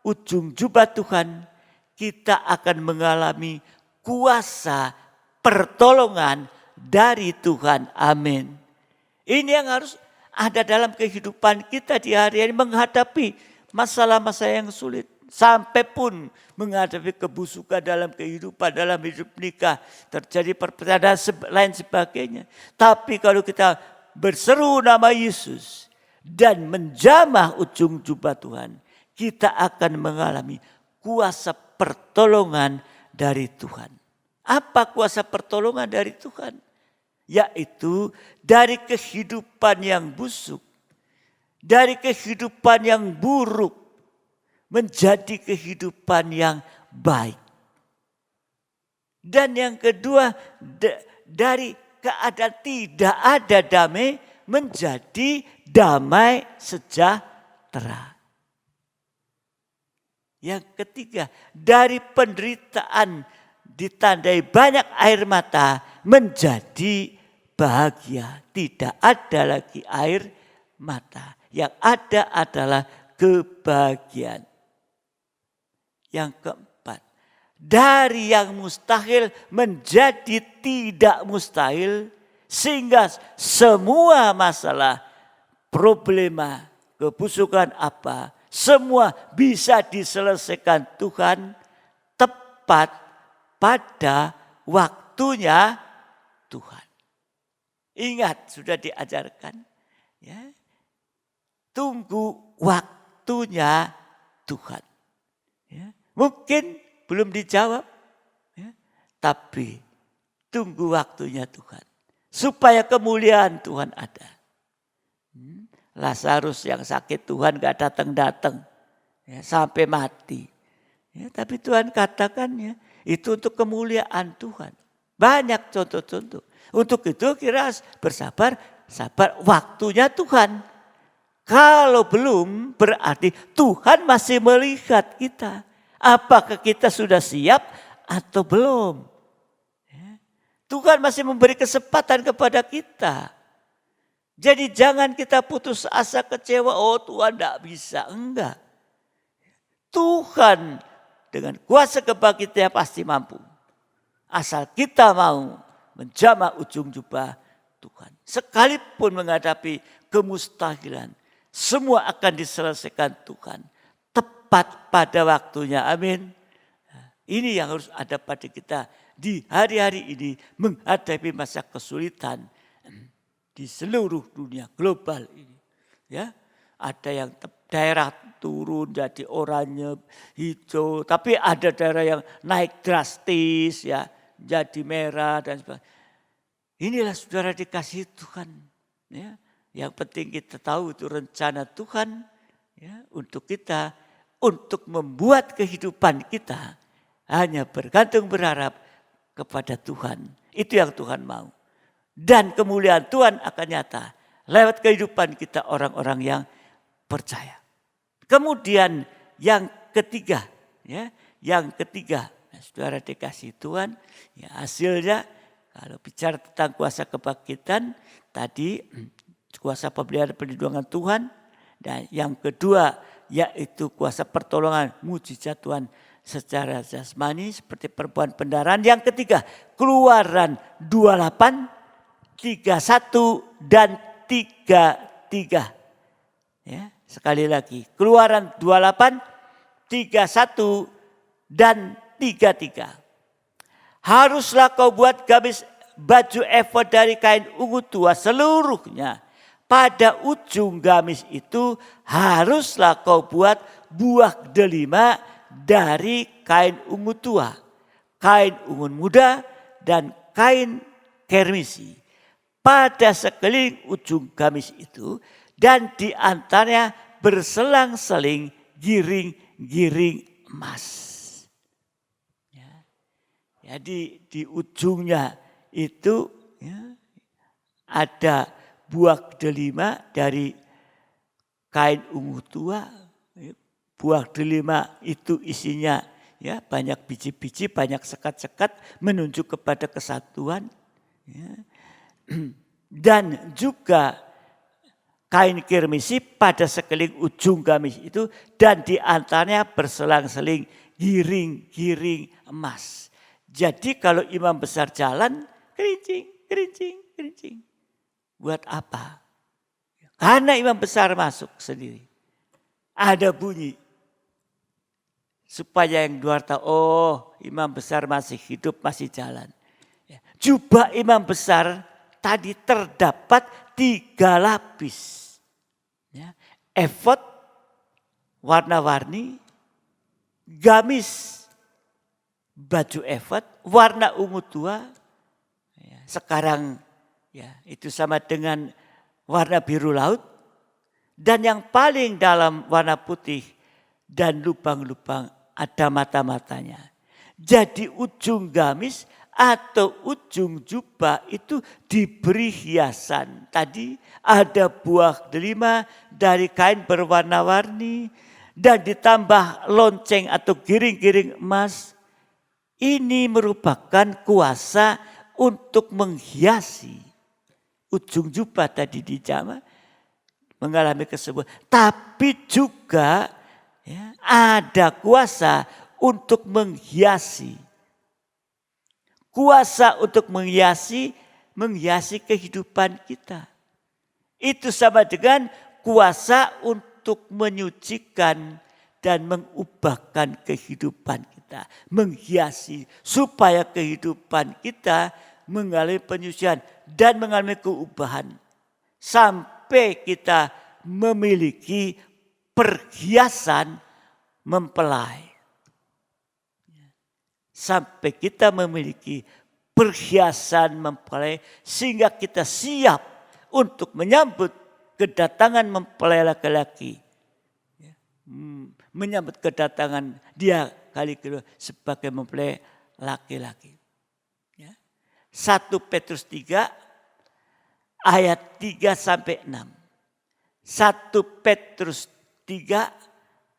ujung jubah Tuhan, kita akan mengalami kuasa pertolongan dari Tuhan. Amin. Ini yang harus ada dalam kehidupan kita di hari ini, menghadapi masalah-masalah yang sulit. Sampai pun menghadapi kebusukan dalam kehidupan, dalam hidup nikah, terjadi perpecahan dan lain sebagainya. Tapi kalau kita berseru nama Yesus dan menjamah ujung jubah Tuhan, kita akan mengalami kuasa pertolongan dari Tuhan. Apa kuasa pertolongan dari Tuhan? Yaitu dari kehidupan yang busuk, dari kehidupan yang buruk, menjadi kehidupan yang baik. Dan yang kedua, dari keadaan tidak ada damai menjadi damai sejahtera. Yang ketiga, dari penderitaan ditandai banyak air mata menjadi bahagia. Tidak ada lagi air mata. Yang ada adalah kebahagiaan. Yang keempat, dari yang mustahil menjadi tidak mustahil, sehingga semua masalah, problema, kebusukan apa, semua bisa diselesaikan Tuhan tepat pada waktunya Tuhan. Ingat, sudah diajarkan, ya, tunggu waktunya Tuhan. Ya, mungkin belum dijawab, ya, tapi tunggu waktunya Tuhan. Supaya kemuliaan Tuhan ada. Lazarus yang sakit Tuhan gak datang-datang ya, sampai mati. Ya, tapi Tuhan katakan ya, itu untuk kemuliaan Tuhan. Banyak contoh-contoh. Untuk itu kira bersabar, sabar waktunya Tuhan. Kalau belum berarti Tuhan masih melihat kita. Apakah kita sudah siap atau belum? Ya. Tuhan masih memberi kesempatan kepada kita. Jadi jangan kita putus asa, kecewa, oh Tuhan tidak bisa. Enggak. Tuhan dengan kuasa kebangkitannya pasti mampu. Asal kita mau menjamah ujung jubah Tuhan. Sekalipun menghadapi kemustahilan, semua akan diselesaikan Tuhan. Tepat pada waktunya. Amin. Ini yang harus ada pada kita di hari-hari ini menghadapi masa kesulitan di seluruh dunia global ini. Ya, ada yang daerah turun jadi oranye, hijau, tapi ada daerah yang naik drastis ya, jadi merah dan sebagainya. Inilah saudara dikasih Tuhan. Ya, yang penting kita tahu itu rencana Tuhan ya, untuk kita, untuk membuat kehidupan kita hanya bergantung berharap kepada Tuhan. Itu yang Tuhan mau. Dan kemuliaan Tuhan akan nyata lewat kehidupan kita orang-orang yang percaya. Kemudian yang ketiga, ya, saudara dikasih Tuhan, ya hasilnya kalau bicara tentang kuasa kebangkitan tadi kuasa pemeliharaan perlindungan Tuhan, dan yang kedua yaitu kuasa pertolongan mujizat Tuhan secara jasmani seperti perempuan pendaran. Yang ketiga Keluaran 28, 31 dan 33. Ya, sekali lagi Keluaran 28, 31 dan 33. Haruslah kau buat gamis baju efod dari kain ungu tua seluruhnya. Pada ujung gamis itu haruslah kau buat buah delima dari kain ungu tua, kain ungu muda dan kain kermisi. Pada sekeliling ujung gamis itu dan di antaranya berselang-seling giring-giring emas. Ya, di ujungnya itu ya, ada buah delima dari kain ungu tua. Buah delima itu isinya ya banyak biji-biji, banyak sekat-sekat menunjuk kepada kesatuan. Ya. Dan juga kain kirmisi pada sekeliling ujung gamis itu dan di antaranya berselang-seling giring-giring emas. Jadi kalau imam besar jalan kerincing. Buat apa? Karena imam besar masuk sendiri. Ada bunyi. Supaya yang luar tahu, oh imam besar masih hidup, masih jalan. Jubah imam besar tadi terdapat 3 lapis. Efod warna-warni, gamis baju efod warna ungu tua. Sekarang ya itu sama dengan warna biru laut. Dan yang paling dalam warna putih dan lubang-lubang ada mata-matanya. Jadi ujung gamis atau ujung jubah itu diberi hiasan. Tadi ada buah delima dari kain berwarna-warni dan ditambah lonceng atau giring-giring emas. Ini merupakan kuasa untuk menghiasi ujung jubah tadi di jamaah mengalami kesembuhan. Tapi juga ya, ada kuasa untuk menghiasi. Kuasa untuk menghiasi kehidupan kita. Itu sama dengan kuasa untuk menyucikan dan mengubahkan kehidupan kita. Menghiasi supaya kehidupan kita mengalami penyucian dan mengalami keubahan. Sampai kita memiliki perhiasan mempelai. Sampai kita memiliki perhiasan mempelai sehingga kita siap untuk menyambut kedatangan mempelai laki-laki. Menyambut kedatangan dia kali kedua sebagai mempelai laki-laki. 1 Petrus 3 ayat 3 sampai 6. 1 Petrus 3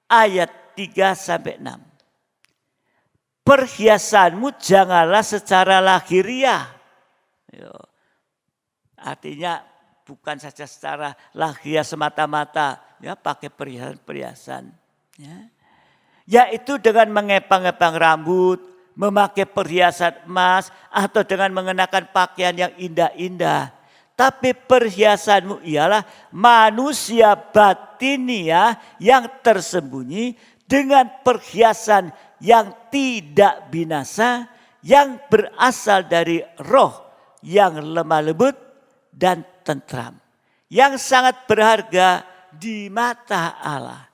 ayat 3 sampai 6. Perhiasanmu janganlah secara lahiriah. Artinya bukan saja secara lahiriah semata-mata, ya pakai perhiasan-perhiasan. Ya. Yaitu dengan mengepang-epang rambut, memakai perhiasan emas, atau dengan mengenakan pakaian yang indah-indah. Tapi perhiasanmu ialah manusia batinia yang tersembunyi dengan perhiasan yang tidak binasa, yang berasal dari roh yang lemah lembut dan tentram, yang sangat berharga di mata Allah.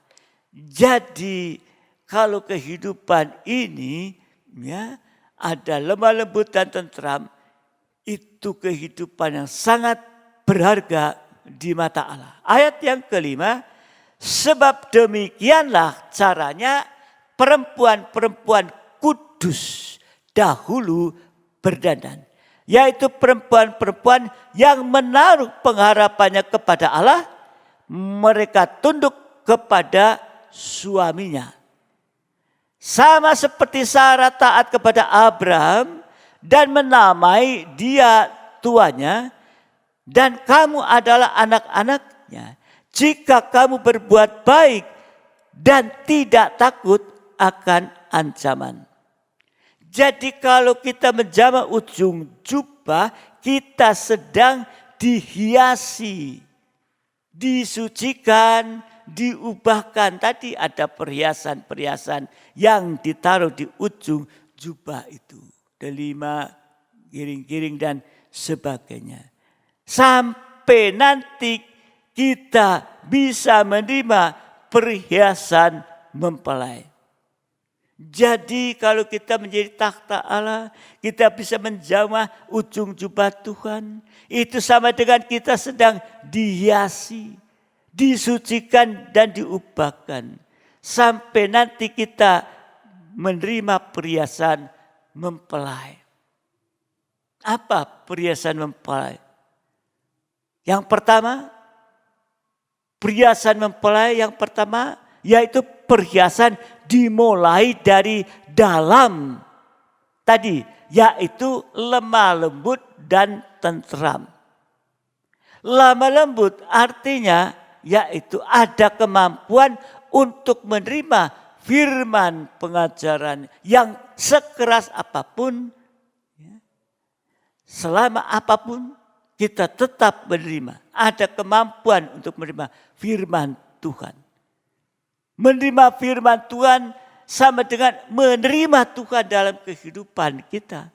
Jadi kalau kehidupan ini ya ada lemah lembut dan tentram, itu kehidupan yang sangat berharga di mata Allah. Ayat yang kelima, sebab demikianlah caranya perempuan-perempuan kudus dahulu berdandan. Yaitu perempuan-perempuan yang menaruh pengharapannya kepada Allah, mereka tunduk kepada suaminya. Sama seperti Sarah taat kepada Abraham dan menamai dia tuanya, dan kamu adalah anak-anaknya jika kamu berbuat baik dan tidak takut akan ancaman. Jadi kalau kita menjama ujung jubah, kita sedang dihiasi, disucikan, diubahkan. Tadi ada perhiasan-perhiasan yang ditaruh di ujung jubah itu. Delima, giring-giring dan sebagainya. Sampai nanti kita bisa menerima perhiasan mempelai. Jadi kalau kita menjadi takhta Allah, kita bisa menjamah ujung jubah Tuhan. Itu sama dengan kita sedang dihiasi, disucikan dan diubahkan. Sampai nanti kita menerima perhiasan mempelai. Apa perhiasan mempelai? Yang pertama, perhiasan mempelai yang pertama yaitu perhiasan dimulai dari dalam. Tadi yaitu lemah lembut dan tentram. Lemah lembut artinya yaitu ada kemampuan untuk menerima firman pengajaran yang sekeras apapun, selama apapun kita tetap menerima. Ada kemampuan untuk menerima firman Tuhan. Menerima firman Tuhan sama dengan menerima Tuhan dalam kehidupan kita.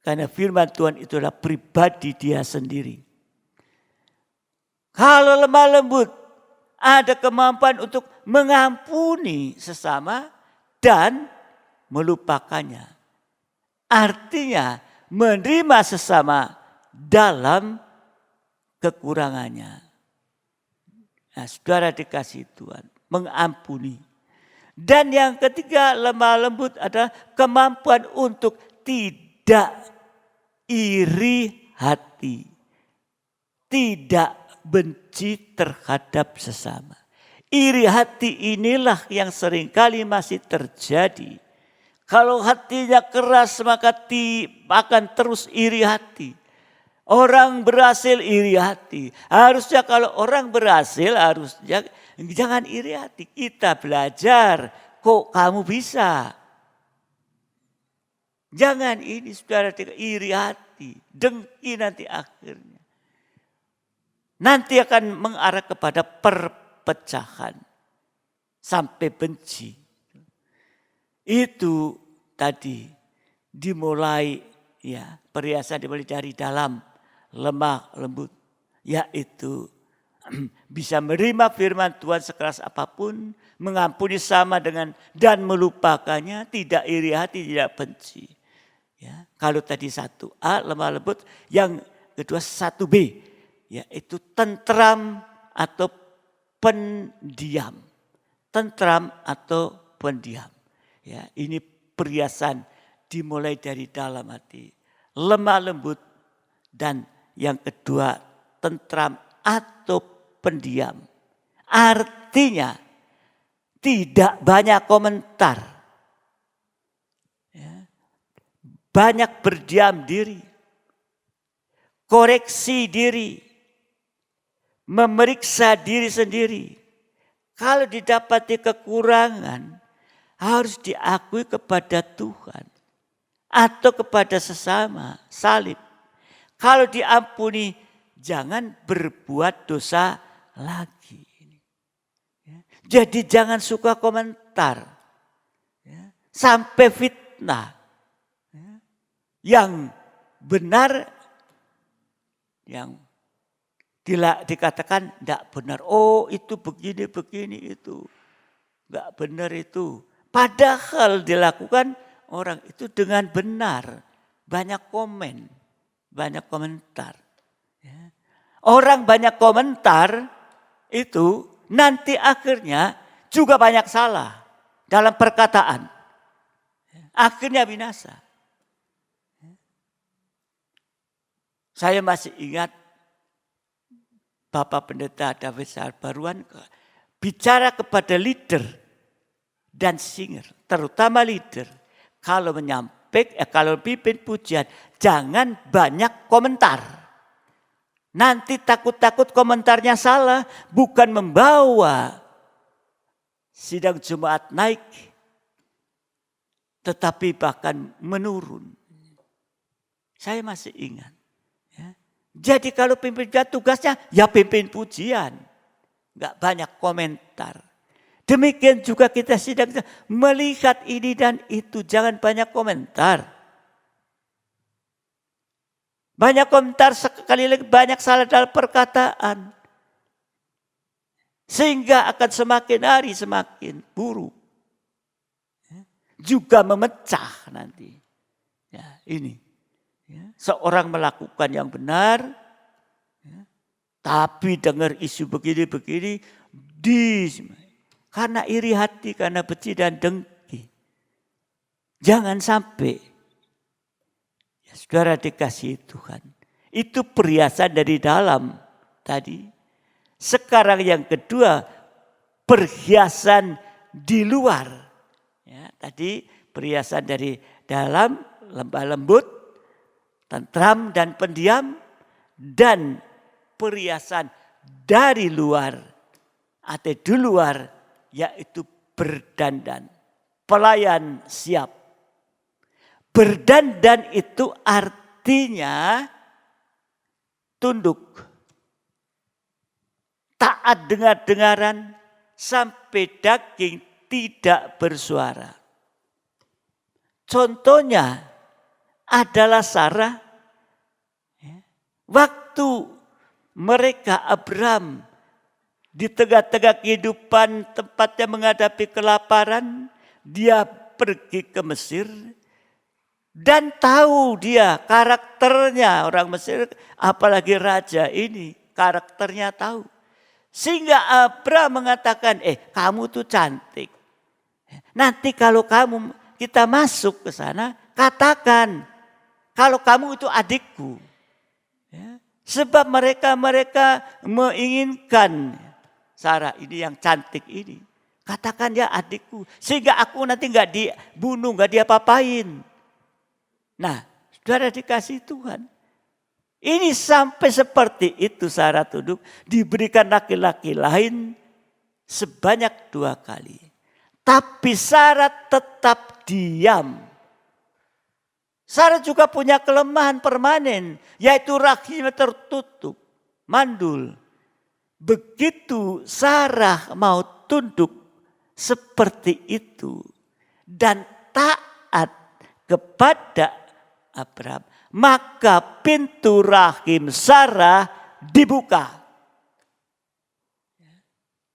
Karena firman Tuhan itu adalah pribadi dia sendiri. Kalau lemah lembut, ada kemampuan untuk mengampuni sesama dan melupakannya. Artinya menerima sesama dalam kekurangannya. Nah, saudara dikasih Tuhan, mengampuni. Dan yang ketiga, lemah lembut adalah kemampuan untuk tidak iri hati. Tidak benci terhadap sesama. Iri hati inilah yang seringkali masih terjadi. Kalau hatinya keras maka akan terus iri hati. Orang berhasil iri hati. Harusnya kalau orang berhasil harusnya jangan iri hati. Kita belajar, kok kamu bisa. Jangan ini saudara iri hati. Dengki nanti akhirnya. Nanti akan mengarah kepada perpecahan. Sampai benci. Itu tadi dimulai ya perhiasan dimulai dari dalam. Lemah lembut, yaitu bisa menerima firman Tuhan sekeras apapun, mengampuni sama dengan dan melupakannya, tidak iri hati, tidak benci. Ya, kalau tadi 1A lemah lembut, yang kedua 1B yaitu tentram atau pendiam. Tentram atau pendiam. Ya, ini perhiasan dimulai dari dalam hati. Lemah lembut dan yang kedua tentram atau pendiam. Artinya tidak banyak komentar. Ya, banyak berdiam diri. Koreksi diri. Memeriksa diri sendiri. Kalau didapati kekurangan, harus diakui kepada Tuhan. Atau kepada sesama, salib. Kalau diampuni, jangan berbuat dosa lagi. Jadi jangan suka komentar. Sampai fitnah. Yang benar, yang dikatakan tidak benar. Oh itu begini itu. Tidak benar itu. Padahal dilakukan orang itu dengan benar. Banyak komen. Banyak komentar. Orang banyak komentar itu nanti akhirnya juga banyak salah dalam perkataan. Akhirnya binasa. Saya masih ingat Bapak Pendeta David Sarbaruan bicara kepada leader dan singer, terutama leader, kalau kalau pimpin pujian, jangan banyak komentar. Nanti takut-takut komentarnya salah, bukan membawa sidang Jumat naik, tetapi bahkan menurun. Saya masih ingat. Jadi kalau pimpin pujian tugasnya ya pimpin pujian. Enggak banyak komentar. Demikian juga kita sidang melihat ini dan itu. Jangan banyak komentar. Banyak komentar sekali lagi banyak salah dalam perkataan. Sehingga akan semakin hari semakin buruk. Juga memecah nanti. Ya, ini. Seorang melakukan yang benar, tapi dengar isu begini-begini, karena iri hati, karena benci dan dengki. Jangan sampai, ya, saudara dikasihi Tuhan, itu perhiasan dari dalam tadi. Sekarang yang kedua, perhiasan di luar. Ya, tadi perhiasan dari dalam, lemah lembut, tentram dan pendiam, dan perhiasan dari luar atau di luar, yaitu berdandan. Pelayan siap. Berdandan itu artinya tunduk. Taat dengar-dengaran sampai daging tidak bersuara. Contohnya adalah Sarah. Waktu mereka Abraham di tengah-tengah kehidupan tempatnya menghadapi kelaparan, dia pergi ke Mesir dan tahu dia karakternya orang Mesir, apalagi raja ini karakternya tahu. Sehingga Abraham mengatakan, kamu tuh cantik. Nanti kalau kita masuk ke sana, katakan kalau kamu itu adikku. Sebab mereka menginginkan Sarah ini yang cantik ini. Katakan dia adikku. Sehingga aku nanti gak dibunuh, gak diapa-apain. Nah, saudara dikasih Tuhan. Ini sampai seperti itu Sarah tunduk. Diberikan laki-laki lain sebanyak 2 kali. Tapi Sarah tetap diam. Sarah juga punya kelemahan permanen, yaitu rahimnya tertutup, mandul. Begitu Sarah mau tunduk seperti itu dan taat kepada Abraham, maka pintu rahim Sarah dibuka.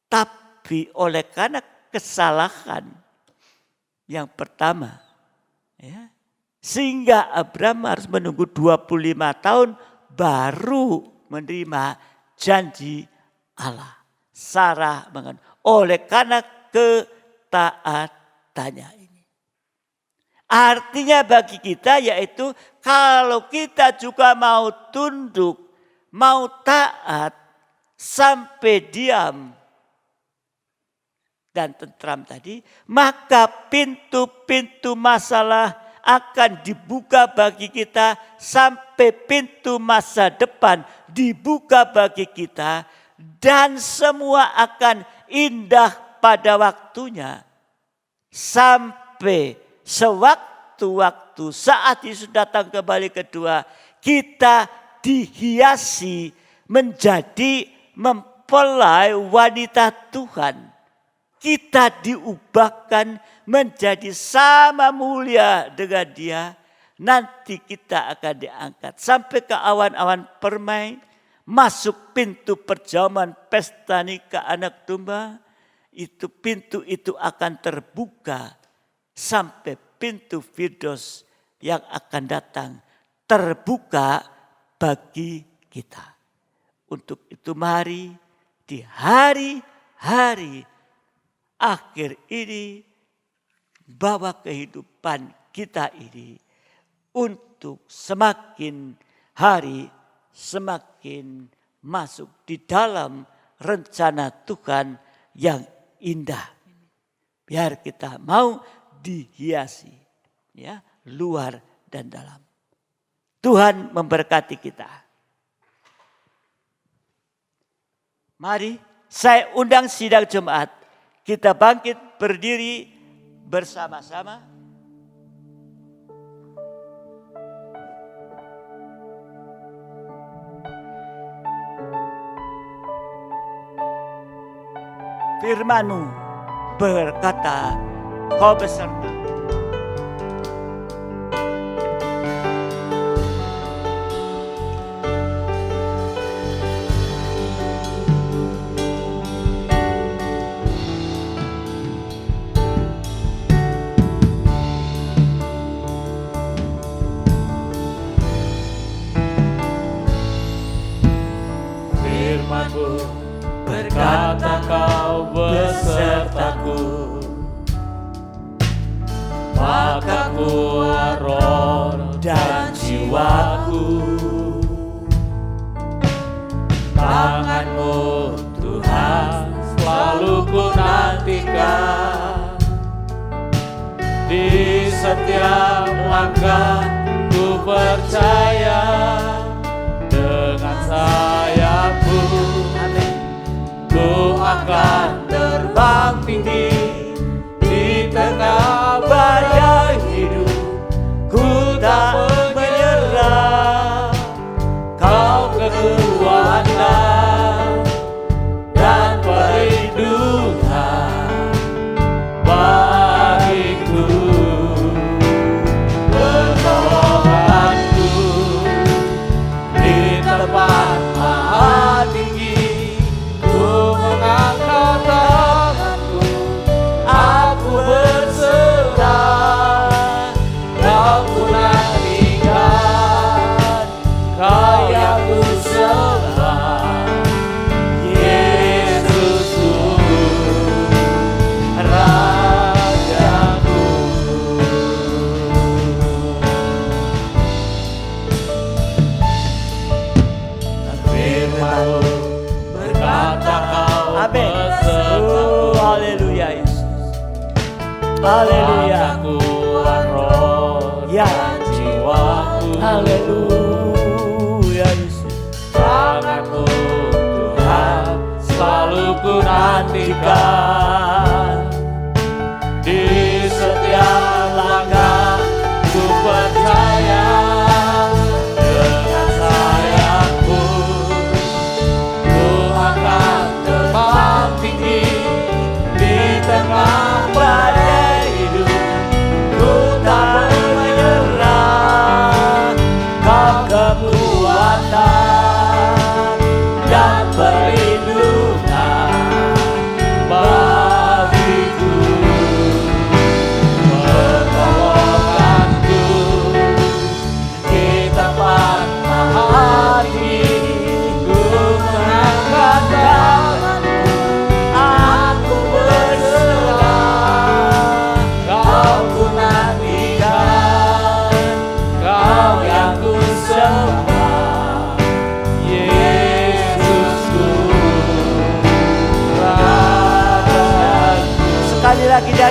Tapi oleh karena kesalahan yang pertama, sehingga Abraham harus menunggu 25 tahun baru menerima janji Allah. Sarah mengatakan, oleh karena ketaatannya ini. Artinya bagi kita yaitu kalau kita juga mau tunduk, mau taat, sampai diam dan tentram tadi, maka pintu-pintu masalah akan dibuka bagi kita sampai pintu masa depan dibuka bagi kita dan semua akan indah pada waktunya. Sampai sewaktu-waktu saat Yesus datang kembali kedua, kita dihiasi menjadi mempelai wanita Tuhan. Kita diubahkan menjadi sama mulia dengan Dia. Nanti kita akan diangkat sampai ke awan-awan permai, masuk pintu perjamuan pesta nikah anak domba. Itu pintu itu akan terbuka sampai pintu Firdaus yang akan datang terbuka bagi kita. Untuk itu mari di hari-hari akhir ini bawa kehidupan kita ini untuk semakin hari semakin masuk di dalam rencana Tuhan yang indah. Biar kita mau dihiasi ya, luar dan dalam. Tuhan memberkati kita. Mari saya undang sidang Jumat. Kita bangkit berdiri bersama-sama. Firman-Mu berkata, kau beserta. Berkata kau besertaku, maka kuat roh dan jiwaku. Tangan-Mu Tuhan selalu ku nantikan, di setiap langkah ku percaya dengan sayap-Mu. Ku akan terbang tinggi di tengah badai hidup. Ku tak menyerah, kau kekuatan dan perlindungan bagiku. Pertolonganku di tempat maha tinggi. Mengangkat tanganku, aku berserah. Kau ku nantikan, Kau yang ku sembah. Yesusku, Rajaku. Firman-Mu berkata kau besertaku. Haleluya Yesus. Haleluya. Aku roh dan jiwaku. Haleluya Yesus. Tangan-Mu Tuhan selalu ku nantikan, di setiap langkah ku percaya dengan sayap-Mu. Terbang tinggi di tengah badai hidup. Ku tak menyerah, Kau kekuatan dan perlindungan bagiku.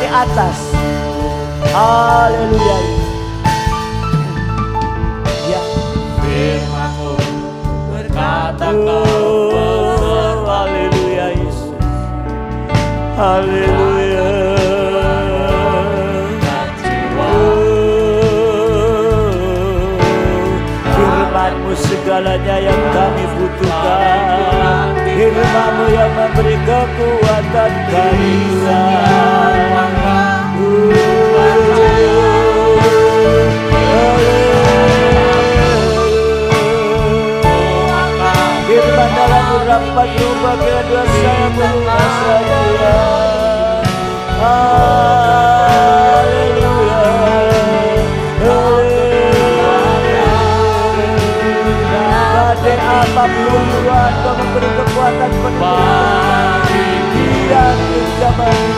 atas. Haleluya. Ya. Firman-Mu berkata Haleluya Yesus. Haleluya. Firman-Mu segalanya yang kami butuhkan. Firman-Mu yang memberi kekuatan kami. Firman dalam urapan rubah kedua saya melunasi dia. Haleluya. Badai apapun Tuhan, Kau memberi kekuatan penuh. Dia menjamah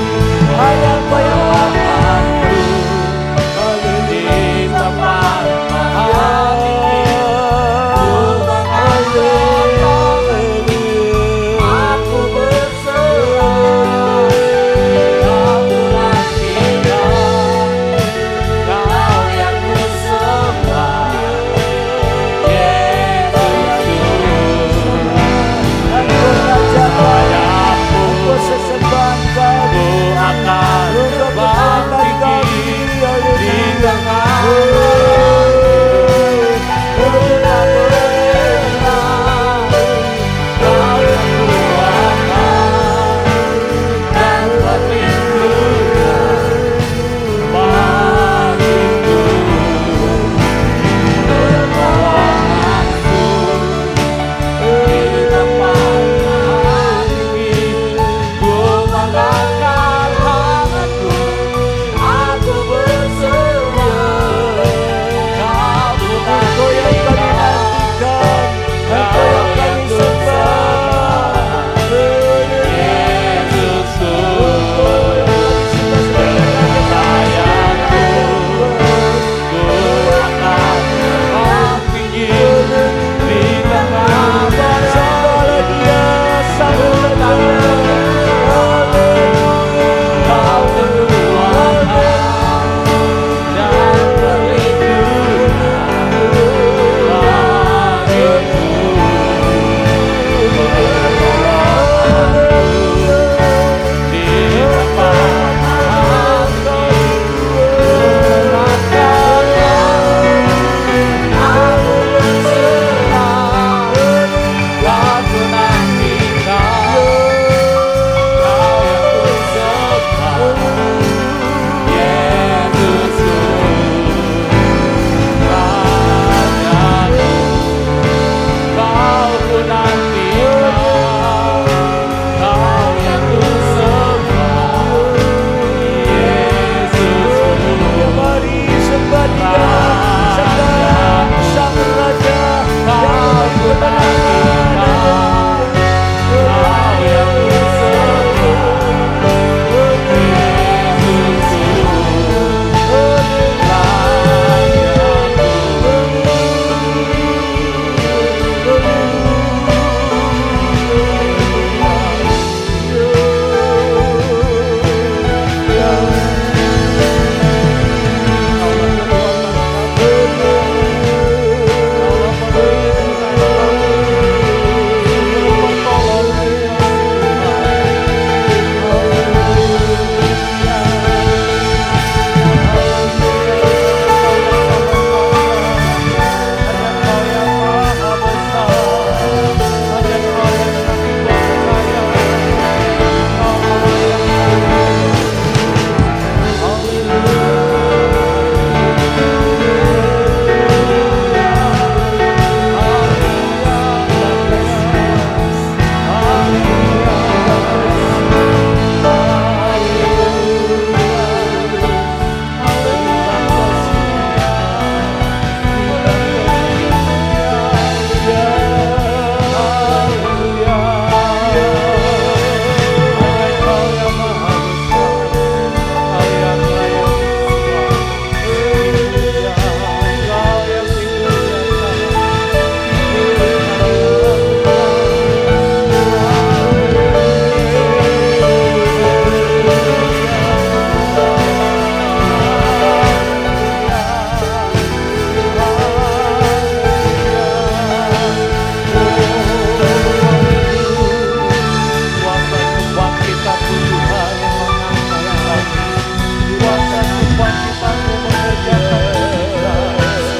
bangkit-Mu mengerjakan mujizat.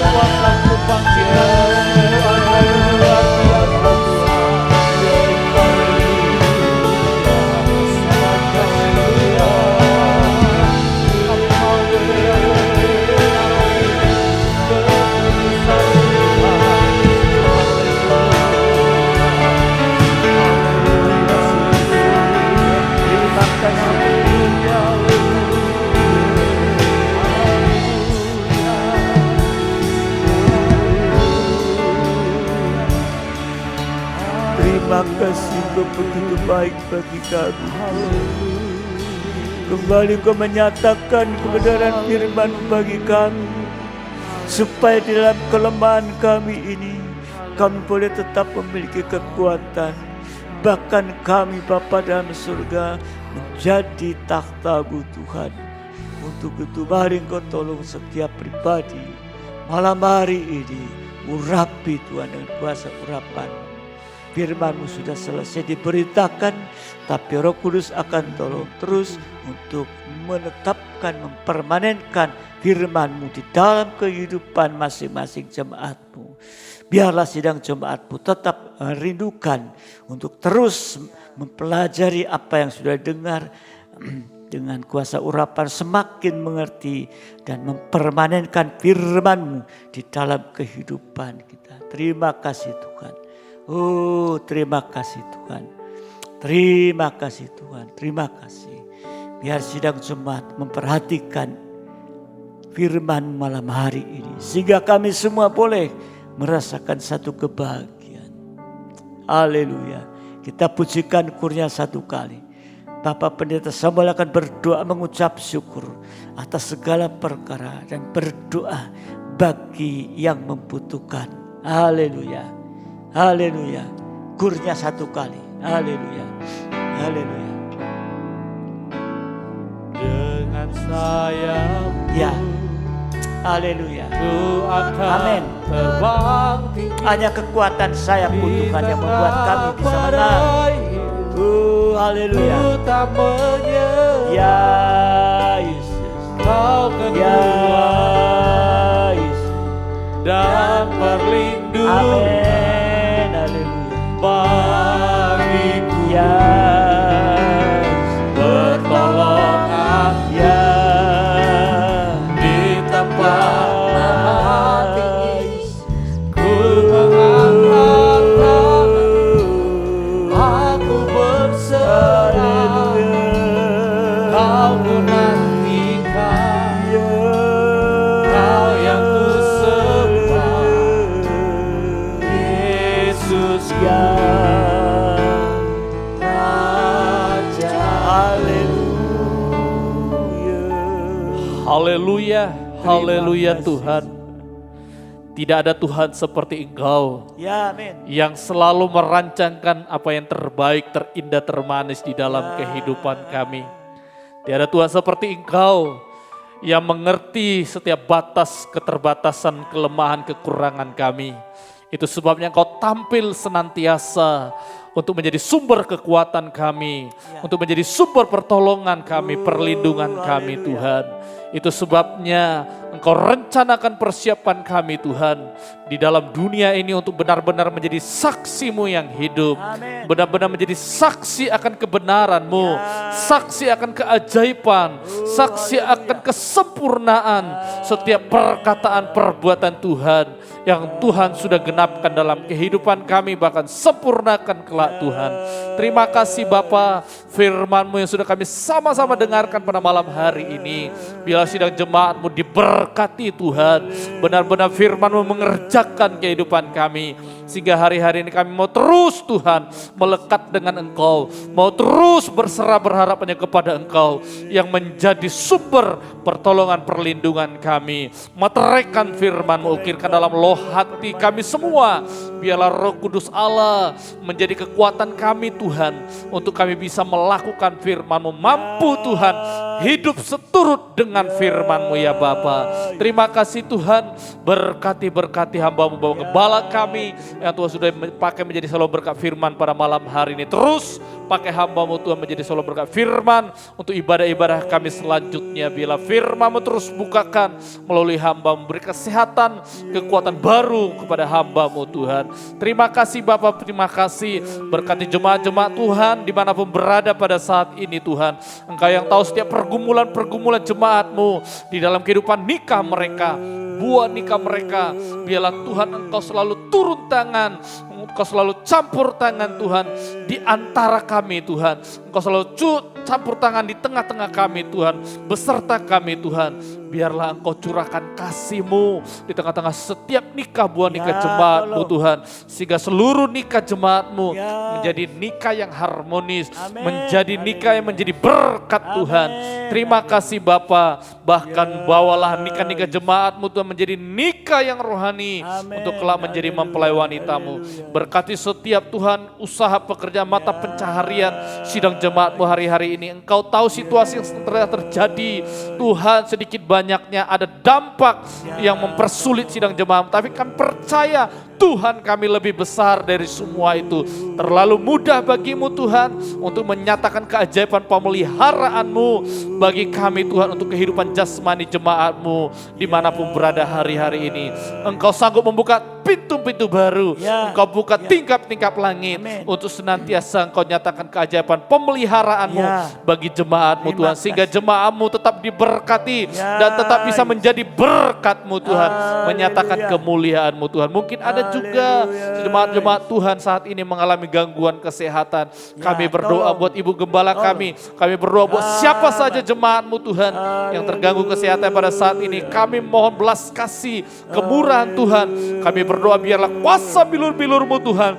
Kuasa kebangkitan-Mu adalah luar biasa. Terima kasih Engkau begitu baik bagi kami. Kembali Engkau menyatakan kebenaran firman bagi kami, supaya di dalam kelemahan kami ini kami boleh tetap memiliki kekuatan. Bahkan kami Bapa dalam surga menjadi takhta-Mu Tuhan. Untuk itu mari Engkau tolong setiap pribadi malam hari ini. Urapi Tuhan dengan kuasa urapan. Firman-Mu sudah selesai diberitakan, tapi Roh Kudus akan tolong terus untuk menetapkan, mempermanenkan firman-Mu di dalam kehidupan masing-masing jemaat-Mu. Biarlah sidang jemaat-Mu tetap merindukan untuk terus mempelajari apa yang sudah dengar, dengan kuasa urapan semakin mengerti dan mempermanenkan firman-Mu di dalam kehidupan kita. Terima kasih Tuhan. Oh, terima kasih Tuhan. Terima kasih Tuhan. Terima kasih. Biar sidang jemaat memperhatikan firman malam hari ini, sehingga kami semua boleh merasakan satu kebahagiaan. Haleluya. Kita pujikan kurnia satu kali. Bapak Pendeta Samuel akan berdoa mengucap syukur atas segala perkara dan berdoa bagi yang membutuhkan. Haleluya. Haleluya. Kurnya satu kali. Haleluya. Haleluya. Dengan sayap-Mu, Ya. Haleluya. Ku akan Amin. terbang tinggi. Hanya kekuatan sayap-Mu Tuhan yang membuat kami bisa menang. Haleluya. Ku tak menyerah. Ya Yesus. Kau Ya kedua Yesus. dan perlindungan Amin. Haleluya. bagiku. Ya. Pertolongan Ya. di tempat maha tinggi. Ku Haleluya. mengangkat aku berserah. Kau ku nantikan, Kau yang ku sembah, Yesus Ya. Raja. Haleluya, haleluya Tuhan. Tidak ada Tuhan seperti Engkau Ya, amin. yang selalu merancangkan apa yang terbaik, terindah, termanis di dalam kehidupan kami. Tiada Tuhan seperti Engkau yang mengerti setiap batas, keterbatasan, kelemahan, kekurangan kami. Itu sebabnya Engkau tampil senantiasa untuk menjadi sumber kekuatan kami, untuk menjadi sumber pertolongan kami, perlindungan kami Tuhan. Itu sebabnya Engkau rencanakan persiapan kami Tuhan di dalam dunia ini untuk benar-benar menjadi saksi-Mu yang hidup. Amin. Benar-benar menjadi saksi akan kebenaran-Mu, saksi akan keajaiban, saksi akan kesempurnaan setiap perkataan perbuatan Tuhan yang Tuhan sudah genapkan dalam kehidupan kami, bahkan sempurnakan kelak Tuhan. Terima kasih Bapa, firman-Mu yang sudah kami sama-sama dengarkan pada malam hari ini. Biarlah sidang jemaat-Mu diberkati Tuhan. Benar-benar firman-Mu mengerjakan kehidupan kami. Sehingga hari-hari ini kami mau terus Tuhan melekat dengan Engkau. Mau terus berserah berharap hanya kepada Engkau yang menjadi sumber pertolongan perlindungan kami. Materaikan firman-Mu, ukirkan dalam loh hati kami semua. Biarlah Roh Kudus Allah menjadi kekuatan kami Tuhan. Untuk kami bisa melakukan firman-Mu. Mampu Tuhan hidup seturut dengan firman-Mu ya Bapa. Terima kasih Tuhan. Berkati hamba-Mu, Bapak Gembala kami yang Tuhan sudah pakai menjadi selalu berkat firman pada malam hari ini. Terus pakai hamba-Mu Tuhan menjadi solo berkat. Firman untuk ibadah-ibadah kami selanjutnya, bila firman-Mu terus bukakan melalui hamba-Mu, beri kesehatan, kekuatan baru kepada hamba-Mu Tuhan. Terima kasih Bapa, terima kasih, berkati jemaat-jemaat Tuhan dimanapun berada pada saat ini Tuhan. Engkau yang tahu setiap pergumulan-pergumulan jemaat-Mu di dalam kehidupan nikah mereka, buah nikah mereka. Biarlah Tuhan Engkau selalu turun tangan, Engkau selalu campur tangan Tuhan di antara kami Tuhan. Engkau selalu campur tangan di tengah-tengah kami Tuhan, beserta kami Tuhan. Biarlah Engkau curahkan kasih-Mu di tengah-tengah setiap nikah buah nikah jemaat-Mu Tuhan. Sehingga seluruh nikah jemaat-Mu menjadi nikah yang harmonis, menjadi nikah yang menjadi berkat Tuhan. Terima kasih Bapa, bahkan bawalah nikah-nikah jemaat-Mu Tuhan menjadi nikah yang rohani untuk kelak menjadi mempelai wanita-Mu. Berkati setiap Tuhan usaha pekerjaan mata pencaharian sidang jemaat-Mu hari-hari ini. Engkau tahu situasi yang terjadi Tuhan, sedikit banyaknya ada dampak yang mempersulit sidang jemaat, tapi kami percaya Tuhan kami lebih besar dari semua itu. Terlalu mudah bagimu Tuhan untuk menyatakan keajaiban pemeliharaanmu bagi kami Tuhan, untuk kehidupan jasmani jemaatmu dimanapun berada hari-hari ini. Engkau sanggup membuka pintu-pintu baru, Engkau buka tingkap-tingkap langit untuk senantiasa Engkau nyatakan keajaiban pemeliharaanmu bagi jemaatmu Tuhan, sehingga jemaatmu tetap diberkati dan tetap bisa menjadi berkatmu Tuhan, menyatakan kemuliaanmu Tuhan. Mungkin ada juga jemaat-jemaat Tuhan saat ini mengalami gangguan kesehatan. Kami berdoa buat Ibu Gembala kami berdoa buat siapa saja jemaatmu Tuhan yang terganggu kesehatan pada saat ini. Kami mohon belas kasih, kemurahan Tuhan. Kami berdoa biarlah kuasa bilur-bilur-Mu Tuhan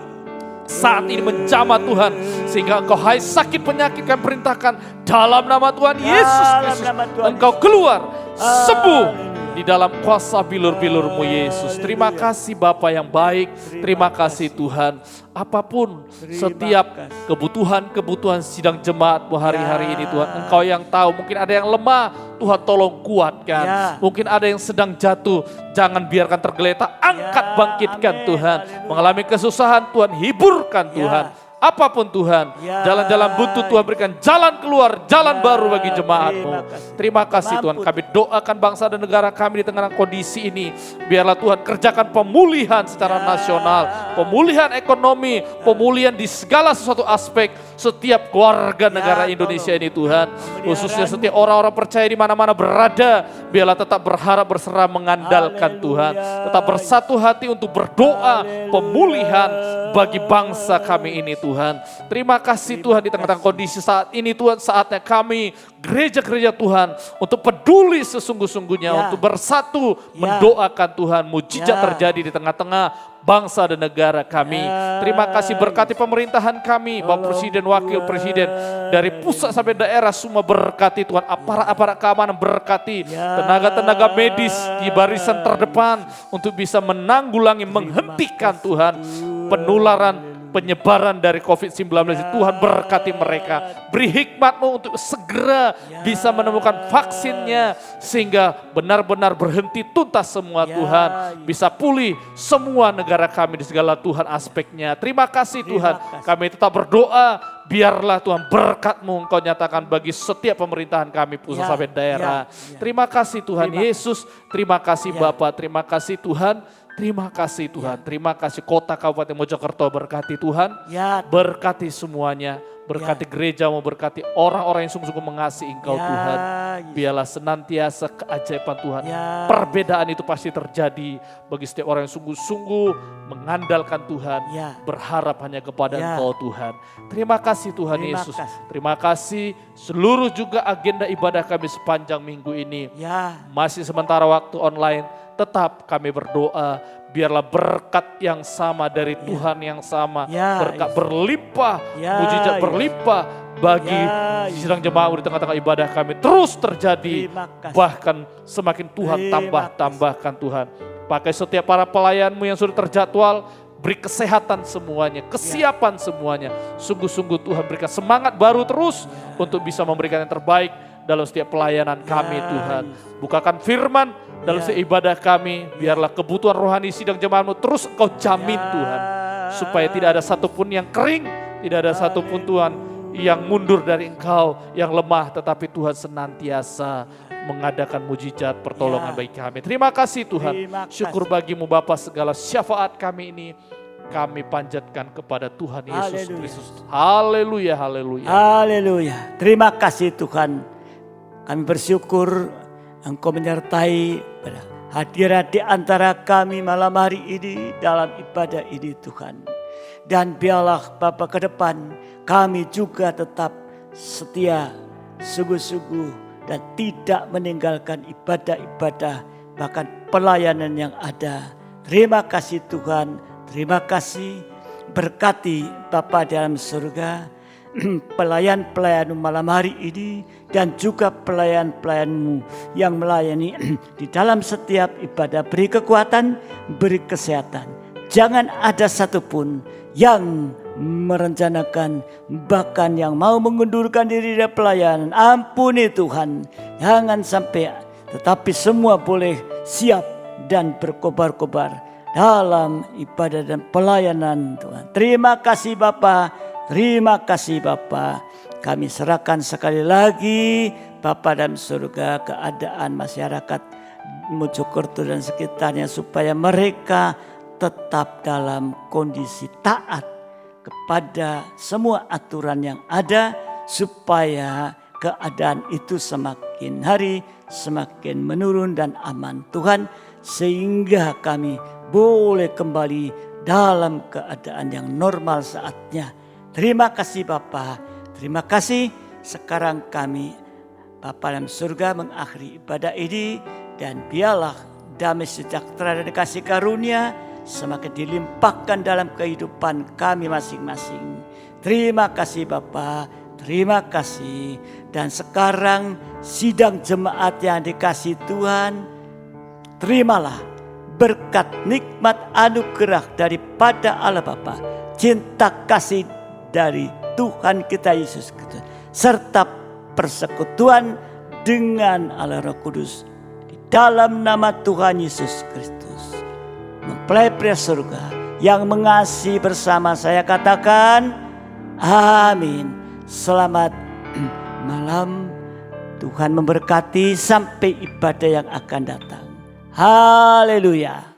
saat ini menjamah Tuhan, sehingga Engkau hai sakit penyakit kami perintahkan dalam nama Tuhan Yesus Kristus, Engkau keluar sembuh di dalam kuasa bilur-bilur-Mu Yesus. Terima kasih Bapa yang baik, terima kasih Tuhan. Apapun setiap kebutuhan sidang jemaat-Mu hari-hari ini Tuhan, Engkau yang tahu. Mungkin ada yang lemah, Tuhan tolong kuatkan. Mungkin ada yang sedang jatuh, jangan biarkan tergeletak, angkat bangkitkan Tuhan. Mengalami kesusahan Tuhan, hiburkan Tuhan. Apapun Tuhan, jalan-jalan buntu Tuhan, berikan jalan keluar, jalan baru bagi jemaat-Mu. Terima kasih Tuhan, kami doakan bangsa dan negara kami di tengah kondisi ini. Biarlah Tuhan kerjakan pemulihan secara nasional, pemulihan ekonomi, pemulihan di segala sesuatu aspek setiap keluarga negara Indonesia ini Tuhan. Khususnya setiap orang-orang percaya di mana-mana berada, biarlah tetap berharap, berserah, mengandalkan Tuhan. Tetap bersatu hati untuk berdoa pemulihan bagi bangsa kami ini Tuhan. Terima kasih Tuhan, di tengah-tengah kondisi saat ini Tuhan, saatnya kami gereja-gereja Tuhan untuk peduli sesungguh-sungguhnya, untuk bersatu mendoakan Tuhan mujizat terjadi di tengah-tengah bangsa dan negara kami. Terima kasih, berkati pemerintahan kami, Bapak Presiden, Wakil Presiden, dari pusat sampai daerah semua berkati Tuhan. Aparat-aparat keamanan berkati, tenaga-tenaga medis di barisan terdepan untuk bisa menanggulangi, menghentikan Tuhan penularan, penyebaran dari COVID-19. Tuhan berkati mereka, beri hikmat-Mu untuk segera bisa menemukan vaksinnya, sehingga benar-benar berhenti tuntas semua Tuhan. Bisa pulih semua negara kami di segala Tuhan aspeknya. Terima kasih Tuhan, kami tetap berdoa, biarlah Tuhan berkat-Mu Engkau nyatakan bagi setiap pemerintahan kami pusat sampai daerah. Terima kasih Tuhan Yesus, terima kasih Bapa, terima kasih Tuhan. Terima kasih Tuhan, terima kasih kota Kabupaten Mojokerto, berkati Tuhan, berkati semuanya, berkati gereja-Mu, berkati orang-orang yang sungguh-sungguh mengasihi Engkau Tuhan. Biarlah senantiasa keajaiban Tuhan, perbedaan itu pasti terjadi bagi setiap orang yang sungguh-sungguh mengandalkan Tuhan, berharap hanya kepada Engkau Tuhan. Terima kasih Tuhan Yesus, terima kasih seluruh juga agenda ibadah kami sepanjang minggu ini. Masih sementara waktu online, tetap kami berdoa, biarlah berkat yang sama dari Tuhan yang sama, berkat berlimpah, mujizat berlimpah bagi sidang jemaat di tengah-tengah ibadah kami terus terjadi, bahkan semakin Tuhan tambahkan Tuhan. Pakai setiap para pelayan-Mu yang sudah terjadwal, beri kesehatan semuanya, kesiapan semuanya. Sungguh-sungguh Tuhan berikan semangat baru terus untuk bisa memberikan yang terbaik dalam setiap pelayanan kami Tuhan. Bukakan firman dalam setiap ibadah kami, biarlah kebutuhan rohani sidang jemaat-Mu terus Engkau jamin Tuhan. Supaya tidak ada satupun yang kering, tidak ada satupun Tuhan yang mundur dari Engkau, yang lemah, tetapi Tuhan senantiasa mengadakan mujizat pertolongan bagi kami. Terima kasih Tuhan. Terima kasih. Syukur bagimu Bapa, segala syafaat kami ini kami panjatkan kepada Tuhan Yesus Haleluya. Kristus. Haleluya, haleluya. Haleluya. Terima kasih Tuhan. Kami bersyukur Engkau menyertai hadirat di antara kami malam hari ini dalam ibadah ini Tuhan. Dan biarlah Bapa ke depan kami juga tetap setia, sungguh-sungguh dan tidak meninggalkan ibadah-ibadah bahkan pelayanan yang ada. Terima kasih Tuhan, terima kasih. Berkati Bapa dalam surga, pelayan-pelayan malam hari ini dan juga pelayan-pelayanmu yang melayani di dalam setiap ibadah. Beri kekuatan, beri kesehatan. Jangan ada satupun yang merencanakan bahkan yang mau mengundurkan diri dari pelayanan. Ampuni Tuhan, jangan sampai, tetapi semua boleh siap dan berkobar-kobar dalam ibadah dan pelayanan Tuhan. Terima kasih Bapa, terima kasih Bapa. Kami serahkan sekali lagi Bapa dalam surga keadaan masyarakat Mojokerto dan sekitarnya supaya mereka tetap dalam kondisi taat kepada semua aturan yang ada supaya keadaan itu semakin hari semakin menurun dan aman Tuhan, sehingga kami boleh kembali dalam keadaan yang normal saatnya. Terima kasih Bapa, terima kasih. Sekarang kami Bapa dalam surga mengakhiri ibadah ini, dan biarlah damai sejahtera dan kasih karunia semakin dilimpahkan dalam kehidupan kami masing-masing. Terima kasih Bapa, terima kasih. Dan sekarang sidang jemaat yang dikasih Tuhan, terimalah berkat nikmat anugerah daripada Allah Bapa, cinta kasih dari Tuhan kita Yesus Kristus, serta persekutuan dengan Allah Roh Kudus di dalam nama Tuhan Yesus Kristus. Mempelai pria surga yang mengasihi bersama saya katakan amin. Selamat malam, Tuhan memberkati sampai ibadah yang akan datang. Haleluya.